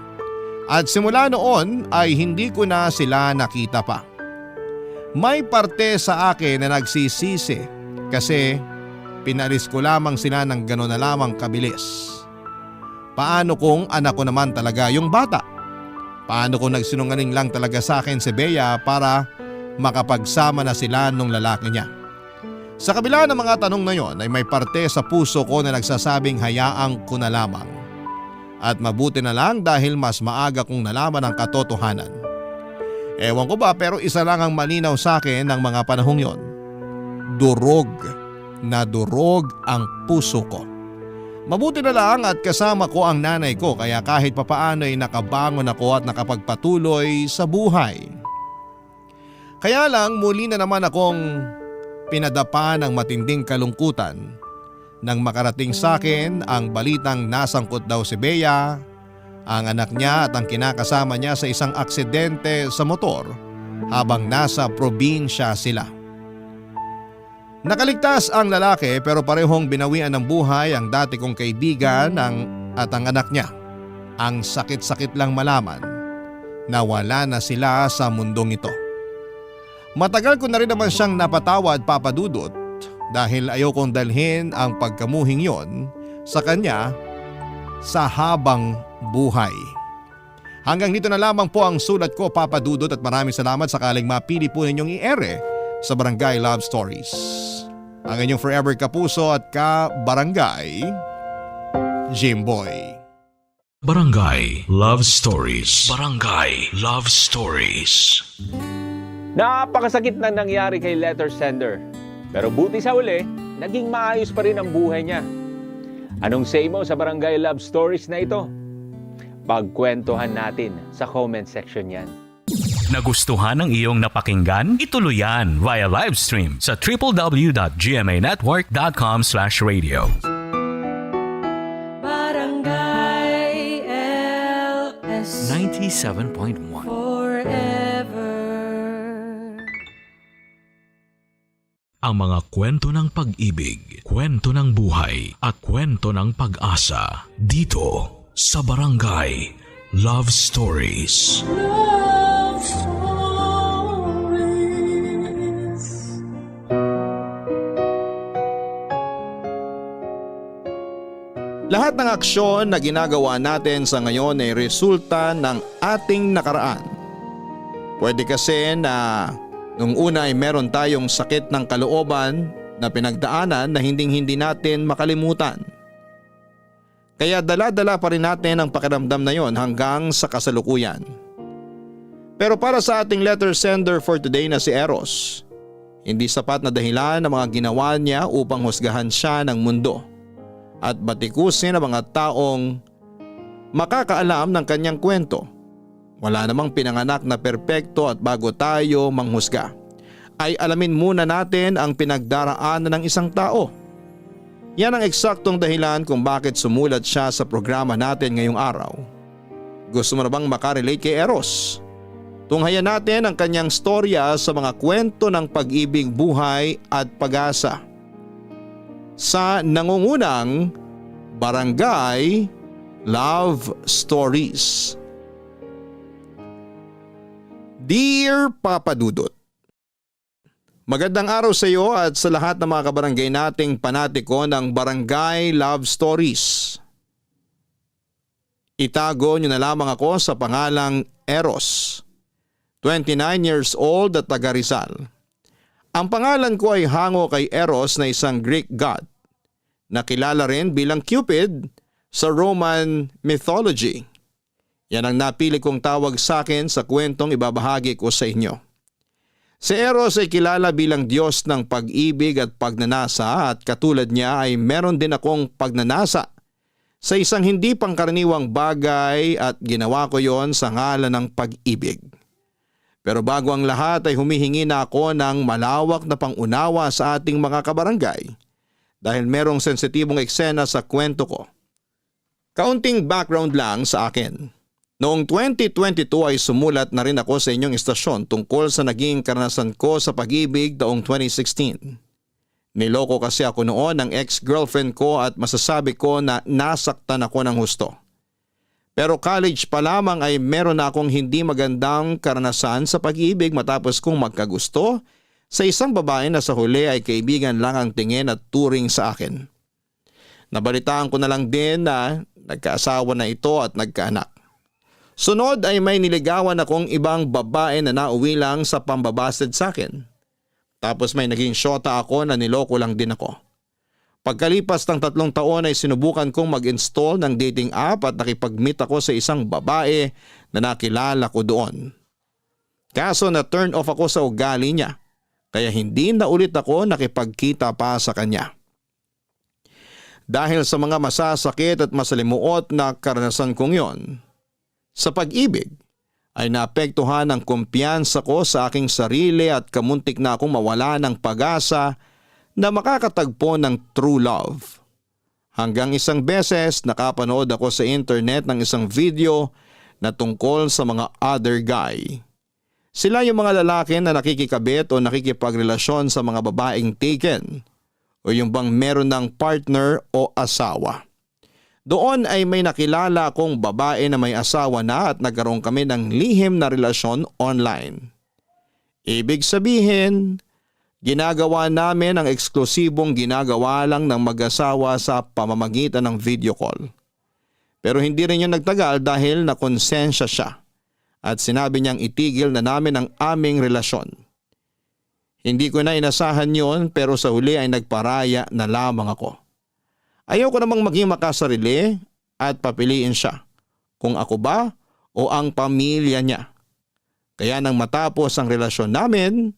At simula noon ay hindi ko na sila nakita pa. May parte sa akin na nagsisisi kasi pinalis ko lamang sila ng gano'n na lamang kabilis. Paano kung anak ko naman talaga yung bata? Paano kung nagsinungaling lang talaga sa akin si Bea para makapagsama na sila nung lalaki niya? Sa kabila ng mga tanong na yon ay may parte sa puso ko na nagsasabing hayaan ko na lamang. At mabuti na lang dahil mas maaga kong nalaman ang katotohanan. Ewan ko ba pero isa lang ang malinaw sa akin ng mga panahong yon. Durog na durog ang puso ko. Mabuti na lang at kasama ko ang nanay ko kaya kahit papaano ay nakabangon ako at nakapagpatuloy sa buhay. Kaya lang muli na naman akong pinadapa ng matinding kalungkutan nang makarating sa akin ang balitang nasangkot daw si Bea, ang anak niya at ang kinakasama niya sa isang aksidente sa motor habang nasa probinsya sila. Nakaligtas ang lalaki pero parehong binawian ng buhay ang dati kong kaibigan at ang anak niya. Ang sakit-sakit lang malaman na wala na sila sa mundong ito. Matagal ko na rin naman siyang napatawad, Papa Dudut, dahil ayokong dalhin ang pagkamuhing yon sa kanya sa habang buhay. Hanggang dito na lamang po ang sulat ko, Papa Dudut, at maraming salamat sakaling mapili po ninyong i-ere sa Barangay Love Stories. Ang inyong forever kapuso at ka-barangay, Jimboy. Barangay Love Stories. Barangay Love Stories. Napakasakit na nangyari kay letter sender. Pero buti sa uli, naging maayos pa rin ang buhay niya. Anong say mo sa Barangay Love Stories na ito? Pagkwentuhan natin sa comment section yan. Nagustuhan ng iyong napakinggan? Ituloy yan via live stream sa www.gmanetwork.com/radio. Barangay LS 97.1 Forever. Ang mga kwento ng pag-ibig, kwento ng buhay at kwento ng pag-asa dito sa Barangay Love Stories. Love Stories. Lahat ng aksyon na ginagawa natin sa ngayon ay resulta ng ating nakaraan. Pwede kasi na nung una ay meron tayong sakit ng kalooban na pinagdaanan na hinding-hindi natin makalimutan. Kaya dala-dala pa rin natin ang pakiramdam na yon hanggang sa kasalukuyan. Pero para sa ating letter sender for today na si Eros, hindi sapat na dahilan ang mga ginawa niya upang husgahan siya ng mundo at batikusin ang mga taong makakaalam ng kanyang kwento. Wala namang pinanganak na perpekto at bago tayo manghusga, ay alamin muna natin ang pinagdaraanan ng isang tao. Yan ang eksaktong dahilan kung bakit sumulat siya sa programa natin ngayong araw. Gusto mo na bang makarelate kay Eros? Tunghayan natin ang kanyang storya sa mga kwento ng pag-ibig, buhay at pag-asa sa nangungunang Barangay Love Stories. Dear Papa Dudut, magandang araw sa iyo at sa lahat ng mga kabarangay nating panatiko ng Barangay Love Stories. Itago niyo na lamang ako sa pangalang Eros, 29 years old at taga Rizal. Ang pangalan ko ay hango kay Eros na isang Greek god na kilala rin bilang Cupid sa Roman mythology. Yan ang napili kong tawag sa akin sa kwentong ibabahagi ko sa inyo. Si Eros ay kilala bilang Diyos ng pag-ibig at pagnanasa at katulad niya ay meron din akong pagnanasa sa isang hindi pangkaraniwang bagay at ginawa ko yon sa ngalan ng pag-ibig. Pero bago ang lahat ay humihingi na ako ng malawak na pangunawa sa ating mga kabarangay dahil merong sensitibong eksena sa kwento ko. Kaunting background lang sa akin. Noong 2022 ay sumulat na rin ako sa inyong istasyon tungkol sa naging karanasan ko sa pag-ibig taong 2016. Niloko kasi ako noon ng ex-girlfriend ko at masasabi ko na nasaktan ako ng husto. Pero college pa lamang ay meron na akong hindi magandang karanasan sa pag-ibig matapos kong magkagusto sa isang babae na sa huli ay kaibigan lang ang tingin at turing sa akin. Nabalitaan ko na lang din na nagkaasawa na ito at nagkaanak. Sunod ay may niligawan akong ibang babae na nauwi lang sa pambabasted sa akin. Tapos may naging syota ako na niloko lang din ako. Pagkalipas ng 3 taon ay sinubukan kong mag-install ng dating app at nakipag-meet ako sa isang babae na nakilala ko doon. Kaso na turn off ako sa ugali niya, kaya hindi na ulit ako nakipagkita pa sa kanya. Dahil sa mga masasakit at masalimuot na karanasan kong yon, sa pag-ibig ay naapektuhan ang kumpiyansa ko sa aking sarili at kamuntik na akong mawala ng pag-asa na makakatagpo ng true love. Hanggang isang beses nakapanood ako sa internet ng isang video na tungkol sa mga other guy. Sila yung mga lalaki na nakikikabit o nakikipagrelasyon sa mga babaeng taken o yung bang meron ng partner o asawa. Doon ay may nakilala akong babae na may asawa na at nagkaroon kami ng lihim na relasyon online. Ibig sabihin, ginagawa namin ang eksklusibong ginagawa lang ng mag-asawa sa pamamagitan ng video call. Pero hindi rin yun nagtagal dahil nakonsensya siya at sinabi niyang itigil na namin ang aming relasyon. Hindi ko na inasahan yun pero sa huli ay nagparaya na lamang ako. Ayaw ko namang maging makasarili at papiliin siya kung ako ba o ang pamilya niya. Kaya nang matapos ang relasyon namin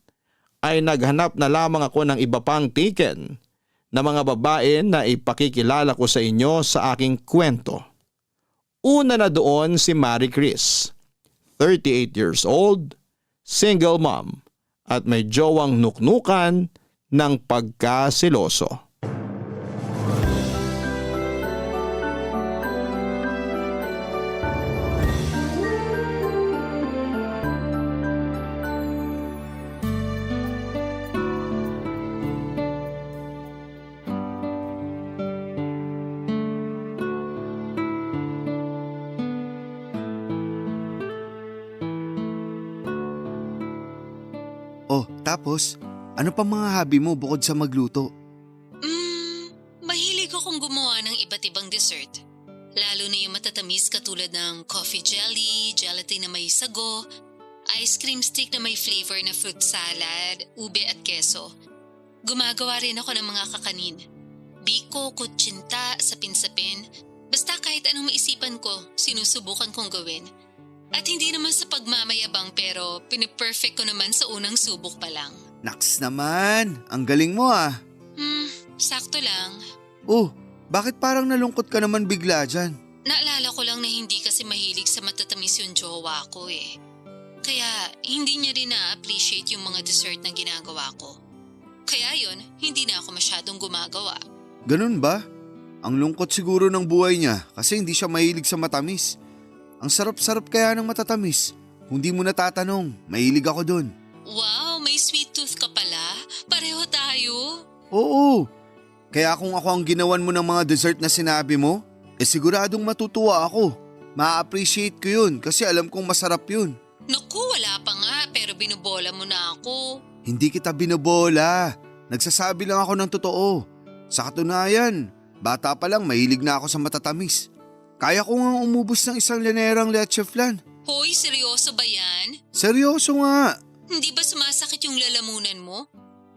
ay naghanap na lamang ako ng iba pang taken na mga babae na ipakikilala ko sa inyo sa aking kwento. Una na doon si Marie Chris, 38 years old, single mom at may jowang nuknukan ng pagkasiloso. Oh, tapos, ano pa mga hobby mo bukod sa magluto? Mahilig akong gumawa ng iba't ibang dessert. Lalo na yung matatamis katulad ng coffee jelly, gelatin na may sago, ice cream stick na may flavor na fruit salad, ube at keso. Gumagawa rin ako ng mga kakanin. Biko, kutsinta, sapin-sapin. Basta kahit anong maisipan ko, sinusubukan kong gawin. At hindi naman sa pagmamayabang pero piniperfect ko naman sa unang subok pa lang. Naks naman, ang galing mo ah. Sakto lang. Oh, bakit parang nalungkot ka naman bigla dyan? Naalala ko lang na hindi kasi mahilig sa matatamis yung jowa ko eh. Kaya hindi niya rin na-appreciate yung mga dessert na ginagawa ko. Kaya yun, hindi na ako masyadong gumagawa. Ganun ba? Ang lungkot siguro ng buhay niya kasi hindi siya mahilig sa matamis. Ang sarap-sarap kaya ng matatamis. Kung di mo natatanong, mahilig ako dun. Wow, may sweet tooth ka pala. Pareho tayo. Oo. Kaya kung ako ang ginawan mo ng mga dessert na sinabi mo, siguradong matutuwa ako. Ma-appreciate ko yun kasi alam kong masarap yun. Naku, wala pa nga pero binubola mo na ako. Hindi kita binobola. Nagsasabi lang ako ng totoo. Sa katunayan, bata pa lang mahilig na ako sa matatamis. Kaya ko nga umubos ng isang linerang leche flan. Hoy, seryoso ba yan? Seryoso nga. Hindi ba sumasakit yung lalamunan mo?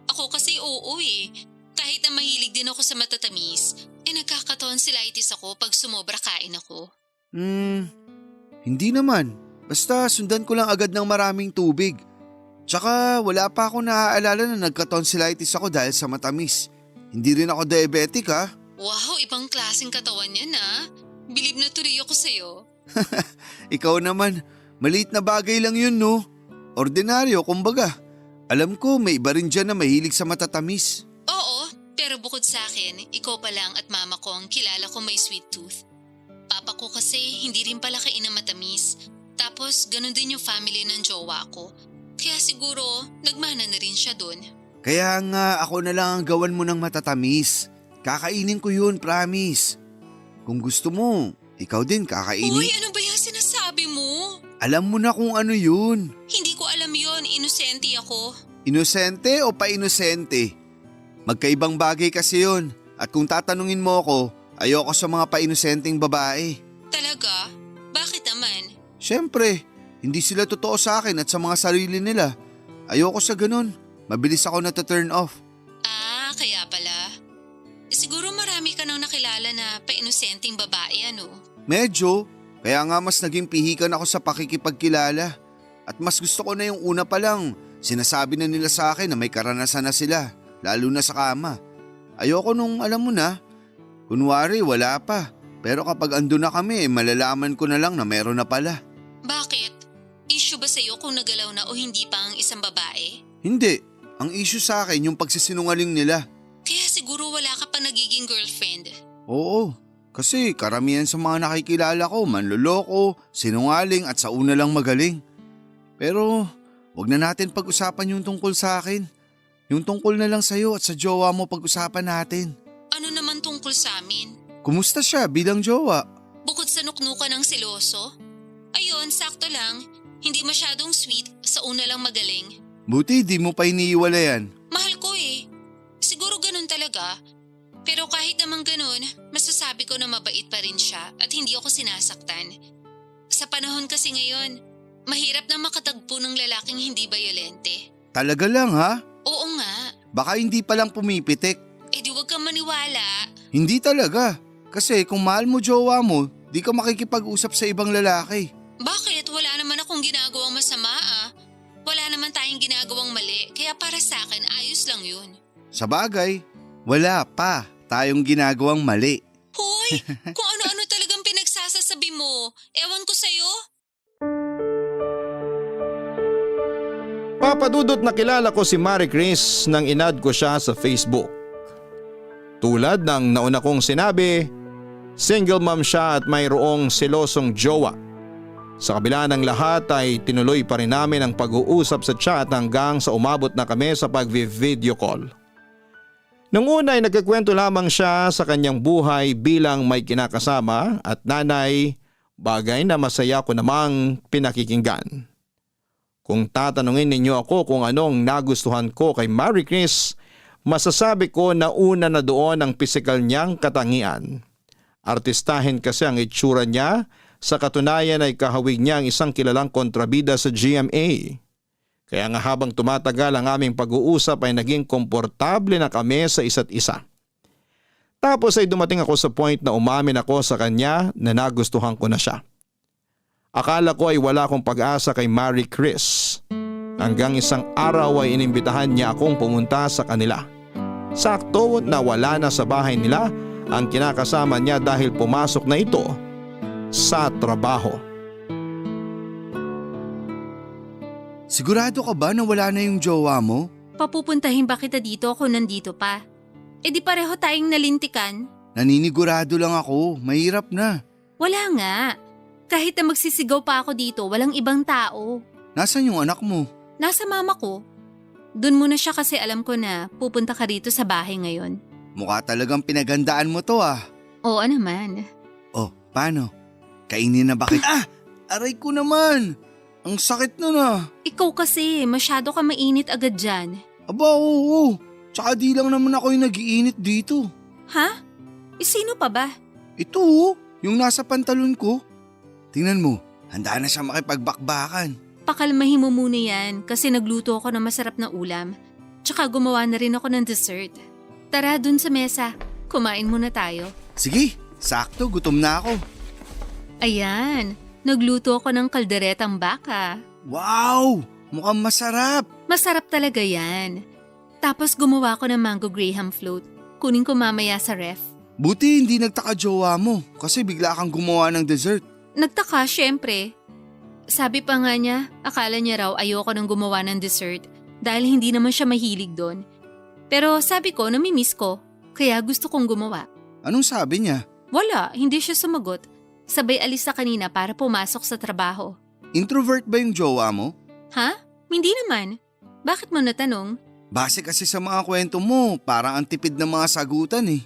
Ako kasi oo eh. Kahit na mahilig din ako sa matatamis, nagkaka-tonsillitis ako pag sumobra kain ako. Hindi naman. Basta sundan ko lang agad ng maraming tubig. Tsaka wala pa ako naaalala na nagka-tonsillitis ako dahil sa matamis. Hindi rin ako diabetic ha. Wow, ibang klaseng katawan yan ah. Bilib na tuloy ako sa'yo. Ikaw naman, maliit na bagay lang yun no. Ordinaryo kumbaga. Alam ko may iba rin dyan na mahilig sa matatamis. Oo, pero bukod sa akin, ikaw pa lang at mama ko ang kilala ko may sweet tooth. Papa ko kasi hindi rin pala kain ng matamis. Tapos ganun din yung family ng jowa ko. Kaya siguro nagmana na rin siya dun. Kaya nga ako na lang ang gawan mo ng matatamis. Kakainin ko yun, promise. Kung gusto mo, ikaw din kakainin. Uy, ano ba yung sinasabi mo? Alam mo na kung ano yun. Hindi ko alam yon, inosente ako. Inosente o pa-inosente? Magkaibang bagay kasi yun. At kung tatanungin mo ako, ayoko sa mga pa-inosenteng babae. Talaga? Bakit naman? Siyempre, hindi sila totoo sa akin at sa mga sarili nila. Ayoko sa ganun. Mabilis ako na-turn off. Ah, kaya pala. Siguro marami ka nang nakilala na pa-inosenteng babae, ano? Medyo. Kaya nga mas naging pihikan ako sa pakikipagkilala. At mas gusto ko na yung una pa lang. Sinasabi na nila sa akin na may karanasan na sila, lalo na sa kama. Ayoko nung alam mo na. Kunwari wala pa. Pero kapag andun na kami, malalaman ko na lang na meron na pala. Bakit? Issue ba sa'yo kung nagalaw na o hindi pa ang isang babae? Hindi. Ang issue sa akin yung pagsisinungaling nila. Kaya siguro wala ka pa nagiging girlfriend. Oo. Kasi karamihan sa mga nakikilala ko, manloloko, sinungaling at sa una lang magaling. Pero wag na natin pag-usapan yung tungkol sa akin. Yung tungkol na lang sa'yo at sa jowa mo pag-usapan natin. Ano naman tungkol sa amin? Kumusta siya bilang jowa? Bukod sa nuknukan ng seloso? Ayun, sakto lang. Hindi masyadong sweet, sa una lang magaling. Buti di mo pa iniiwalayan. Mahal ko eh. Siguro ganun talaga. Pero kahit naman ganun, masasabi ko na mabait pa rin siya at hindi ako sinasaktan. Sa panahon kasi ngayon, mahirap na makatagpo ng lalaking hindi bayolente. Talaga lang ha? Oo nga. Baka hindi pa lang pumipitik. Eh di wag kang maniwala. Hindi talaga. Kasi kung mahal mo jowa mo, di ka makikipag-usap sa ibang lalaki. Bakit? Wala naman akong ginagawang masama ah. Wala naman tayong ginagawang mali, kaya para sa akin ayos lang yun. Sa bagay, wala pa tayong ginagawang mali. Hoy! Kung ano-ano talagang pinagsasasabi mo, ewan ko sa'yo. Papadudot na kilala ko si Marie Chris nang inad ko siya sa Facebook. Tulad ng nauna kong sinabi, single mom siya at mayroong selosong jowa. Sa kabila ng lahat ay tinuloy pa rin namin ang pag-uusap sa chat hanggang sa umabot na kami sa pag-video call. Nung una ay nagkikwento lamang siya sa kanyang buhay bilang may kinakasama at nanay, bagay na masaya ko namang pinakikinggan. Kung tatanungin ninyo ako kung anong nagustuhan ko kay Marie Chris, masasabi ko na una na doon ang pisikal niyang katangian. Artistahin kasi ang itsura niya, sa katunayan ay kahawig niya ang isang kilalang kontrabida sa GMA. Kaya nga habang tumatagal ang aming pag-uusap ay naging komportable na kami sa isa't isa. Tapos ay dumating ako sa point na umamin ako sa kanya na nagustuhan ko na siya. Akala ko ay wala akong pag-asa kay Marie Chris. Hanggang isang araw ay inimbitahan niya akong pumunta sa kanila. Sakto na wala na sa bahay nila ang kinakasama niya dahil pumasok na ito sa trabaho. Sigurado ka ba na wala na yung jowa mo? Papupuntahin ba kita dito kung nandito pa? E di pareho tayong nalintikan. Naninigurado lang ako, mahirap na. Wala nga. Kahit na magsisigaw pa ako dito, walang ibang tao. Nasaan yung anak mo? Nasa mama ko. Doon muna siya kasi alam ko na pupunta ka rito sa bahay ngayon. Mukha talagang pinagandaan mo to ah. Oo naman. Oh, paano? Kainin na ba kita? Aray ko naman! Ang sakit nun ah. Ikaw kasi, masyado ka mainit agad dyan. Aba, oo. Tsaka di lang naman ako yung nag-iinit dito. Ha? Sino pa ba? Ito oh, yung nasa pantalon ko. Tingnan mo, handa na siya makipagbakbakan. Pakalmahin mo muna yan kasi nagluto ako ng masarap na ulam. Tsaka gumawa na rin ako ng dessert. Tara dun sa mesa, kumain muna tayo. Sige, sakto, gutom na ako. Ayan, nagluto ako ng kalderetang baka. Wow! Mukhang masarap! Masarap talaga yan. Tapos gumawa ako ng mango graham float. Kunin ko mamaya sa ref. Buti hindi nagtaka jowa mo kasi bigla kang gumawa ng dessert. Nagtaka syempre. Sabi pa nga niya, akala niya raw ayoko nang gumawa ng dessert dahil hindi naman siya mahilig doon. Pero sabi ko, namimiss ko, kaya gusto kong gumawa. Anong sabi niya? Wala, hindi siya sumagot. Sabay alis na kanina para pumasok sa trabaho. Introvert ba yung jowa mo? Ha? Hindi naman. Bakit mo natanong? Base kasi sa mga kwento mo, parang ang tipid ng mga sagutan eh.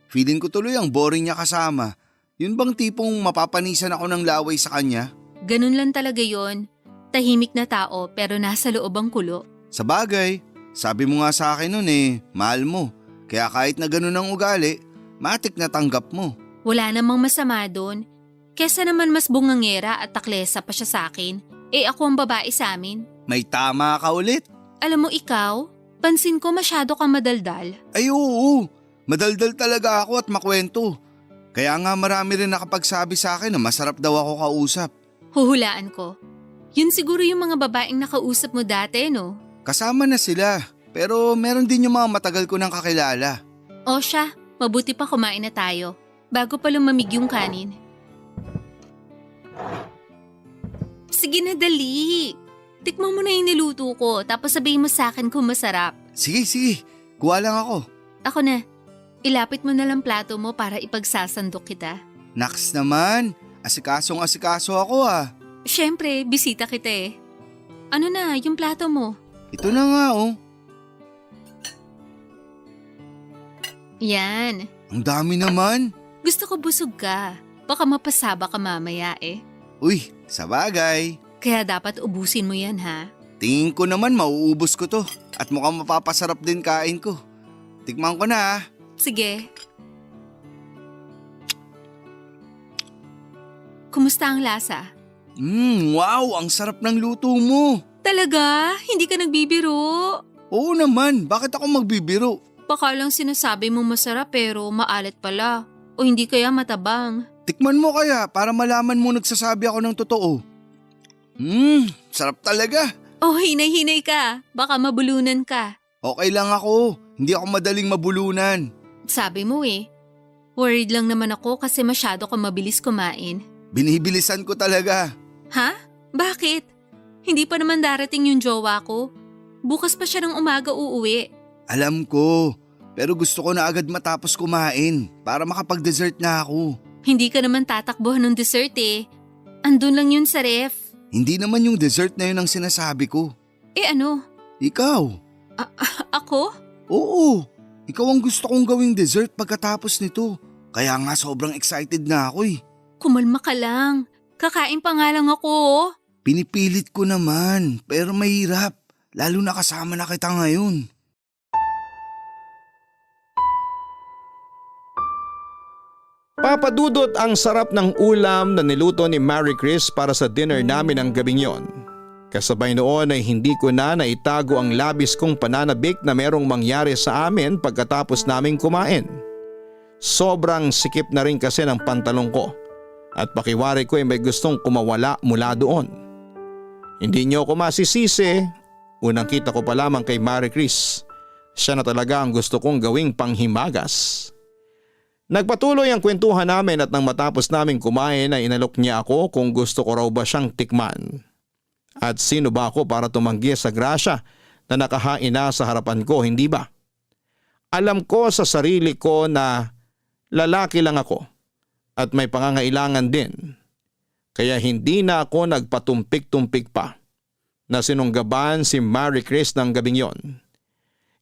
Feeling ko tuloy ang boring niya kasama. Yun bang tipong mapapanisan ako ng laway sa kanya? Ganun lang talaga yon. Tahimik na tao pero nasa loob ang kulo. Sa bagay, sabi mo nga sa akin nun eh, mahal mo. Kaya kahit na ganun ang ugali, matik na tanggap mo. Wala namang masama doon. Kesa naman mas bungangera at taklesa pa siya sa akin, ako ang babae sa amin. May tama ka ulit. Alam mo ikaw, Pansin ko masyado kang madaldal. Ay oo, madaldal talaga ako at makwento. Kaya nga marami rin nakapagsabi sa akin na masarap daw ako kausap. Huhulaan ko. Yun siguro yung mga babaeng nakausap mo dati, no? Kasama na sila, pero meron din yung mga matagal ko nang kakilala. O siya, mabuti pa kumain na tayo. Bago pa lumamig yung kanin. Sige na, dali. Tikman mo na yung niluto ko, tapos sabihin mo sa akin kung masarap. Sige, kuha lang ako. Ako na. Ilapit mo na lang plato mo para ipagsasandok kita. Naks naman, asikaso ako ah. Siyempre, bisita kita eh. Ano na, yung plato mo? Ito na nga oh. Yan. Ang dami naman. Gusto ko busog ka. Baka mapasaba ka mamaya eh. Uy, sabagay. Kaya dapat ubusin mo yan ha. Tingin ko naman mauubos ko to at mukhang mapapasarap din kain ko. Tikman ko na ah. Sige. Kumusta ang lasa? Wow, ang sarap ng luto mo. Talaga? Hindi ka nagbibiro? Oo naman, bakit ako magbibiro? Baka lang sinasabi mo masarap pero maalat pala. O hindi kaya matabang. Tikman mo kaya para malaman mo nagsasabi ako ng totoo. Sarap talaga. Oh, hinay-hinay ka. Baka mabulunan ka. Okay lang ako, hindi ako madaling mabulunan. Sabi mo eh. Worried lang naman ako kasi masyado ka mabilis kumain. Binibilisan ko talaga. Ha? Bakit? Hindi pa naman darating yung jowa ko. Bukas pa siya ng umaga uuwi. Alam ko, pero gusto ko na agad matapos kumain para makapag-dessert na ako. Hindi ka naman tatakbuhan ng dessert eh. Andun lang yun sa ref. Hindi naman yung dessert na yun ang sinasabi ko. Eh ano? Ikaw. Ako? Oo, ikaw ang gusto kong gawing dessert pagkatapos nito. Kaya nga sobrang excited na ako eh. Kumalma ka lang. Kakain pa nga lang ako oh. Pinipilit ko naman, pero mahirap. Lalo na kasama na kita ngayon. Papadudot ang sarap ng ulam na niluto ni Marie Chris para sa dinner namin ng gabing yon. Kasabay noon ay hindi ko na naitago ang labis kong pananabik na merong mangyari sa amin pagkatapos naming kumain. Sobrang sikip na rin kasi ng pantalong ko at pakiwari ko ay may gustong kumawala mula doon. Hindi niyo ako masisisi, unang kita ko pa lamang kay Marie Chris. Siya na talaga ang gusto kong gawing panghimagas. Nagpatuloy ang kwentuhan namin at nang matapos naming kumain ay inalok niya ako kung gusto ko raw ba siyang tikman. At sino ba ako para tumanggi sa grasya na nakahain na sa harapan ko, hindi ba? Alam ko sa sarili ko na lalaki lang ako at may pangangailangan din. Kaya hindi na ako nagpatumpik-tumpik pa na sinunggaban si Marie Chris ng gabing yon.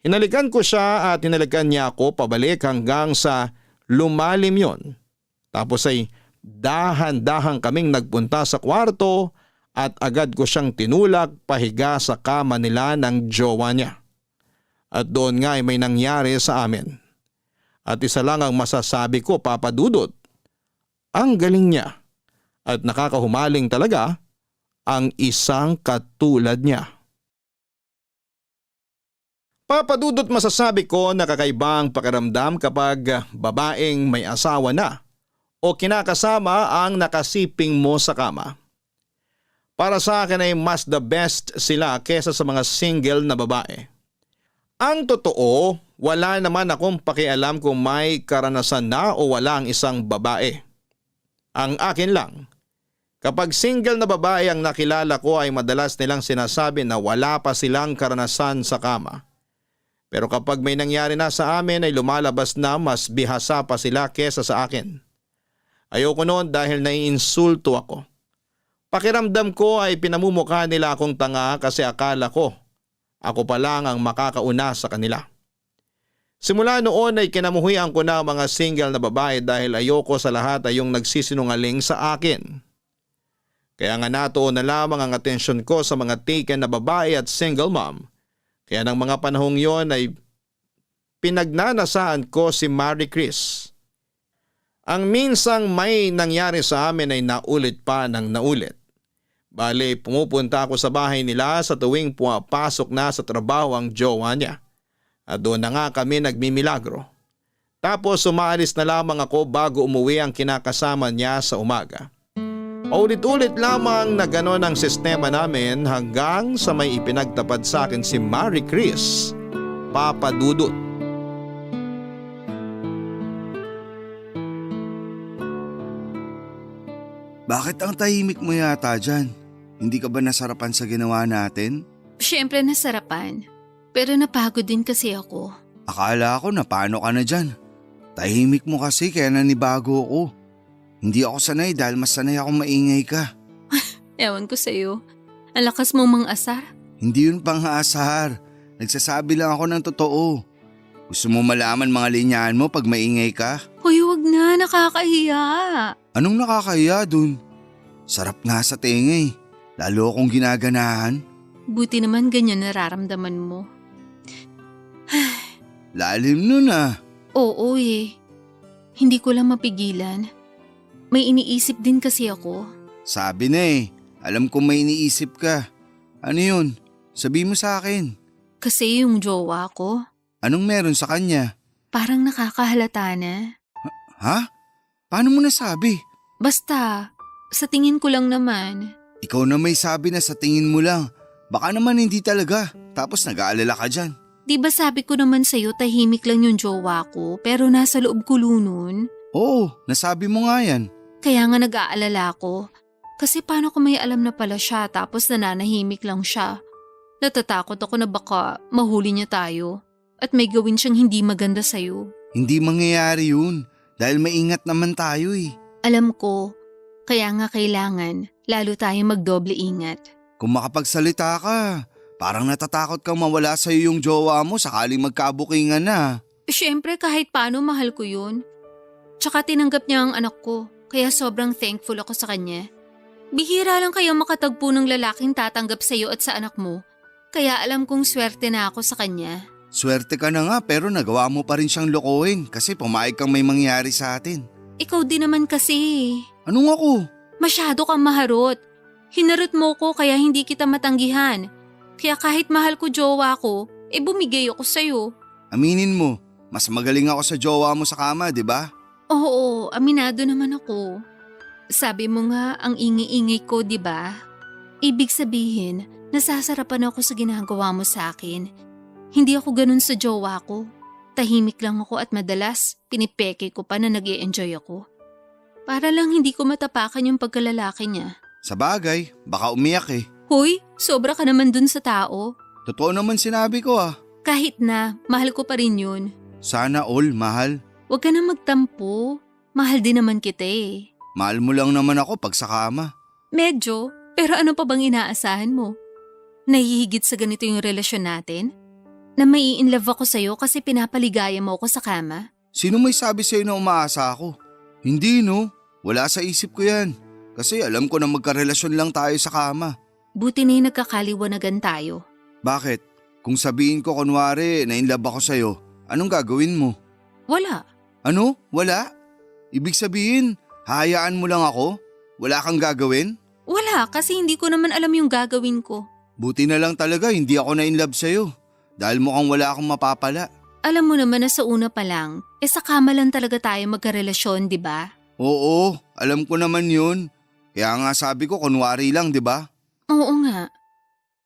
Hinalikan ko siya at hinalikan niya ako pabalik hanggang sa lumalim yon. Tapos ay dahan-dahan kaming nagpunta sa kwarto at agad ko siyang tinulak pahiga sa kama nila ng jowa niya. At doon nga ay may nangyari sa amin. At isa lang ang masasabi ko, Papa Dudut. Ang galing niya at nakakahumaling talaga ang isang katulad niya. Papa Dudut, masasabi ko na kakaiba ang pakiramdam kapag babaeng may asawa na o kinakasama ang nakasiping mo sa kama. Para sa akin ay mas the best sila kesa sa mga single na babae. Ang totoo, wala naman akong pakialam kung may karanasan na o wala ang isang babae. Ang akin lang, kapag single na babae ang nakilala ko ay madalas nilang sinasabi na wala pa silang karanasan sa kama. Pero kapag may nangyari na sa amin ay lumalabas na mas bihasa pa sila kesa sa akin. Ayoko noon dahil naiinsulto ako. Pakiramdam ko ay pinamumukha nila akong tanga kasi akala ko ako pa lang ang makakauna sa kanila. Simula noon ay kinamuhian ko na mga single na babae dahil ayoko sa lahat ay yung nagsisinungaling sa akin. Kaya nga natuon na lamang ang atensyon ko sa mga taken na babae at single mom. Kaya ng mga panahong yon ay pinagnanasaan ko si Marie Chris. Ang minsang may nangyari sa amin ay naulit pa ng naulit. Bale, pumupunta ako sa bahay nila sa tuwing pumapasok na sa trabaho ang jowa niya. At doon na nga kami nagmimilagro. Tapos umaalis na lamang ako bago umuwi ang kinakasama niya sa umaga. Paulit-ulit lamang na ganon ang sistema namin hanggang sa may ipinagtapad sa akin si Marie Chris, Papa Dudut. Bakit ang tahimik mo yata dyan? Hindi ka ba nasarapan sa ginawa natin? Siyempre nasarapan. Pero napagod din kasi ako. Akala ko na paano ka na dyan. Tahimik mo kasi kaya nanibago ako. Hindi ako sanay dahil mas sanay akong maingay ka. Ewan ko sa'yo. Ang lakas mong mang-asar. Hindi yun pang-aasar. Nagsasabi lang ako ng totoo. Gusto mo malaman mga linyahan mo pag maingay ka? Hoy, wag na. Nakakahiya. Anong nakakahiya dun? Sarap nga sa tingay. Lalo akong ginaganahan. Buti naman ganyan nararamdaman mo. Lalim nun ah. Oo eh. Hindi ko lang mapigilan. May iniisip din kasi ako. Sabi na eh. Alam kong may iniisip ka. Ano yun? Sabi mo sa akin. Kasi yung jowa ko, Anong meron sa kanya? parang nakakahalata na. Ha? Paano mo nasabi? Basta, sa tingin ko lang naman. Ikaw na may sabi na sa tingin mo lang. Baka naman hindi talaga. Tapos nag-aalala ka dyan. Di ba sabi ko naman sa'yo tahimik lang yung jowa ko pero nasa loob ko nun? Oo, nasabi mo nga yan. Kaya nga nag-aalala ko. Kasi paano kung may alam na pala siya tapos nananahimik lang siya? Natatakot ako na baka mahuli niya tayo at may gawin siyang hindi maganda sa'yo. Hindi mangyayari yun. Dahil maingat naman tayo eh. Alam ko, kaya nga kailangan lalo tayong magdoble ingat. Kung makapagsalita ka, parang natatakot kang mawala sa'yo yung jowa mo sakaling magkabukingan na. Siyempre kahit paano mahal ko yun. Tsaka tinanggap niya ang anak ko, kaya sobrang thankful ako sa kanya. Bihira lang kayo makatagpo ng lalaking tatanggap sa'yo at sa anak mo. Kaya alam kong swerte na ako sa kanya. Swerte ka na nga pero nagawa mo pa rin siyang lokohin kasi pumayag kang may mangyari sa atin. Ikaw din naman kasi. Anong ako? Masyado kang maharot. Hinarot mo ko kaya hindi kita matanggihan. Kaya kahit mahal ko jowa ko, bumigay ako sa'yo. Aminin mo, mas magaling ako sa jowa mo sa kama, di ba? Oo, aminado naman ako. Sabi mo nga ang ingi-ingay ko, di ba? Ibig sabihin, nasasarapan ako sa ginagawa mo sa akin. Hindi ako ganun sa jowa ko. Tahimik lang ako at madalas pinipeke ko pa na nag-i-enjoy ako. Para lang hindi ko matapakan yung pagkalalaki niya. Sa bagay, baka umiyak eh. Hoy, sobra ka naman dun sa tao. Totoo naman sinabi ko ah. Kahit na, mahal ko pa rin yun. Sana all, mahal. Huwag ka na magtampo. Mahal din naman kita eh. Mahal mo lang naman ako pag sa kama. Medyo, pero ano pa bang inaasahan mo? Nahihigit sa ganito yung relasyon natin? Na mai-inlove ako sa'yo kasi pinapaligaya mo ako sa kama? Sino may sabi sa'yo na umaasa ako? Hindi no, wala sa isip ko yan. Kasi alam ko na magkarelasyon lang tayo sa kama. Buti na yung nagkakaliwanagan tayo. Bakit? Kung sabihin ko kunwari na inlove ako sa'yo, anong gagawin mo? Wala. Ano? Wala? Ibig sabihin, hahayaan mo lang ako? Wala kang gagawin? Wala kasi hindi ko naman alam yung gagawin ko. Buti na lang talaga hindi ako na inlove sa'yo. Dahil mukhang wala akong mapapala. Alam mo naman na sa una pa lang, sa kama lang talaga tayo magkarelasyon, di ba? Oo, alam ko naman yun. Kaya nga sabi ko kunwari lang, di ba? Oo nga.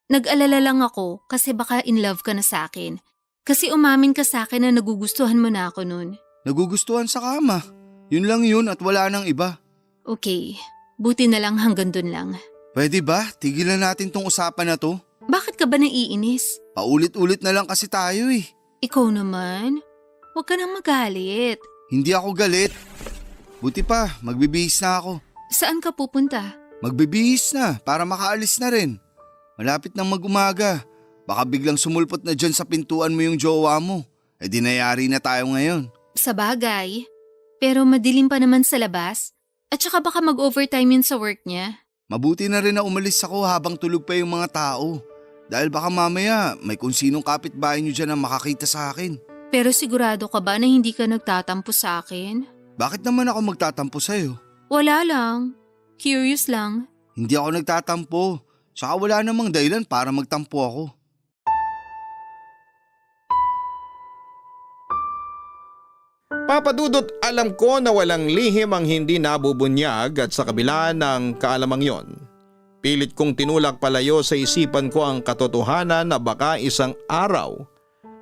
Nag-alala lang ako kasi baka in love ka na sa akin. Kasi umamin ka sa akin na nagugustuhan mo na ako nun. Nagugustuhan sa kama. Yun lang yun at wala nang iba. Okay, buti na lang hanggang dun lang. Pwede ba? Tigilan natin tong usapan na to. Bakit ka ba naiinis? Paulit-ulit na lang kasi tayo eh. Ikaw naman? Huwag ka nang magalit. Hindi ako galit. Buti pa, magbibihis na ako. Saan ka pupunta? Magbibihis na para makaalis na rin. Malapit nang mag-umaga. Baka biglang sumulpot na dyan sa pintuan mo yung jowa mo. Di nayari na tayo ngayon. Sa bagay. Pero madilim pa naman sa labas. At saka baka mag-overtime yun sa work niya. Mabuti na rin na umalis ako habang tulog pa yung mga tao. Dahil baka mamaya may kung sinong kapitbahay nyo dyan na makakita sa akin. Pero sigurado ka ba na hindi ka nagtatampo sa akin? Bakit naman ako magtatampo sa'yo? Wala lang. Curious lang. Hindi ako nagtatampo. Saka wala namang dahilan para magtampo ako. Papa Dudut, alam ko na walang lihim ang hindi nabubunyag at sa kabila ng kaalamang yon, pilit kong tinulak palayo sa isipan ko ang katotohanan na baka isang araw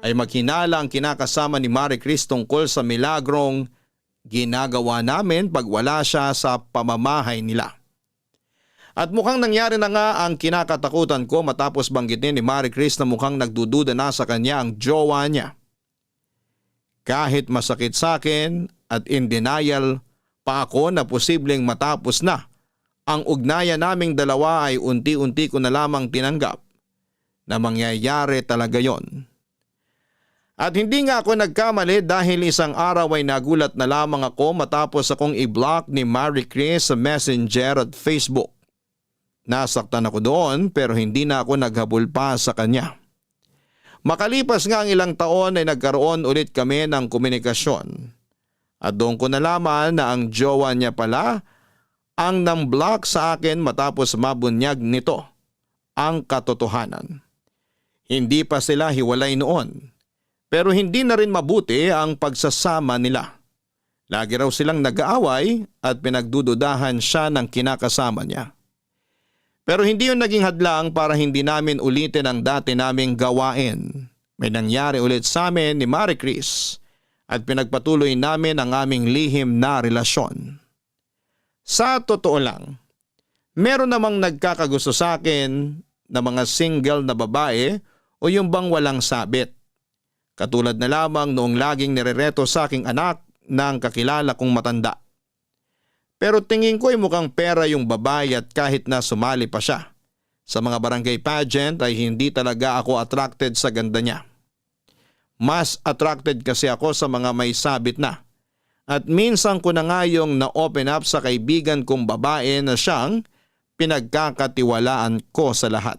ay maghinala ang kinakasama ni Marie Chris tungkol sa milagrong ginagawa namin pag wala siya sa pamamahay nila. At mukhang nangyari na nga ang kinakatakutan ko matapos banggitin ni Marie Chris na mukhang nagdududa na sa kanya ang jowa niya. Kahit masakit sa akin at in denial pa ako na posibleng matapos na ang ugnayan naming dalawa, ay unti-unti ko na lamang tinanggap na mangyayari talaga yon. At hindi nga ako nagkamali dahil isang araw ay nagulat na lamang ako matapos akong i-block ni Marie Chris sa Messenger at Facebook. Nasaktan ako doon pero hindi na ako naghabol pa sa kanya. Makalipas nga ang ilang taon ay nagkaroon ulit kami ng komunikasyon. At doon ko nalaman na ang jowa niya pala ang nang-block sa akin matapos mabunyag nito ang katotohanan. Hindi pa sila hiwalay noon, pero hindi na rin mabuti ang pagsasama nila. Lagi raw silang nag-aaway at pinagdududahan siya ng kinakasama niya. Pero hindi yun naging hadlang para hindi namin ulitin ang dati naming gawain. May nangyari ulit sa amin ni Marie Chris at pinagpatuloy namin ang aming lihim na relasyon. Sa totoo lang, meron namang nagkakagusto sa akin na mga single na babae o yung bang walang sabit. Katulad na lamang noong laging nirereto sa aking anak ng kakilala kong matanda. Pero tingin ko ay mukhang pera yung babae at kahit na sumali pa siya sa mga barangay pageant ay hindi talaga ako attracted sa ganda niya. Mas attracted kasi ako sa mga may sabit na. At minsan ko na nga yung na-open up sa kaibigan kong babae na siyang pinagkakatiwalaan ko sa lahat.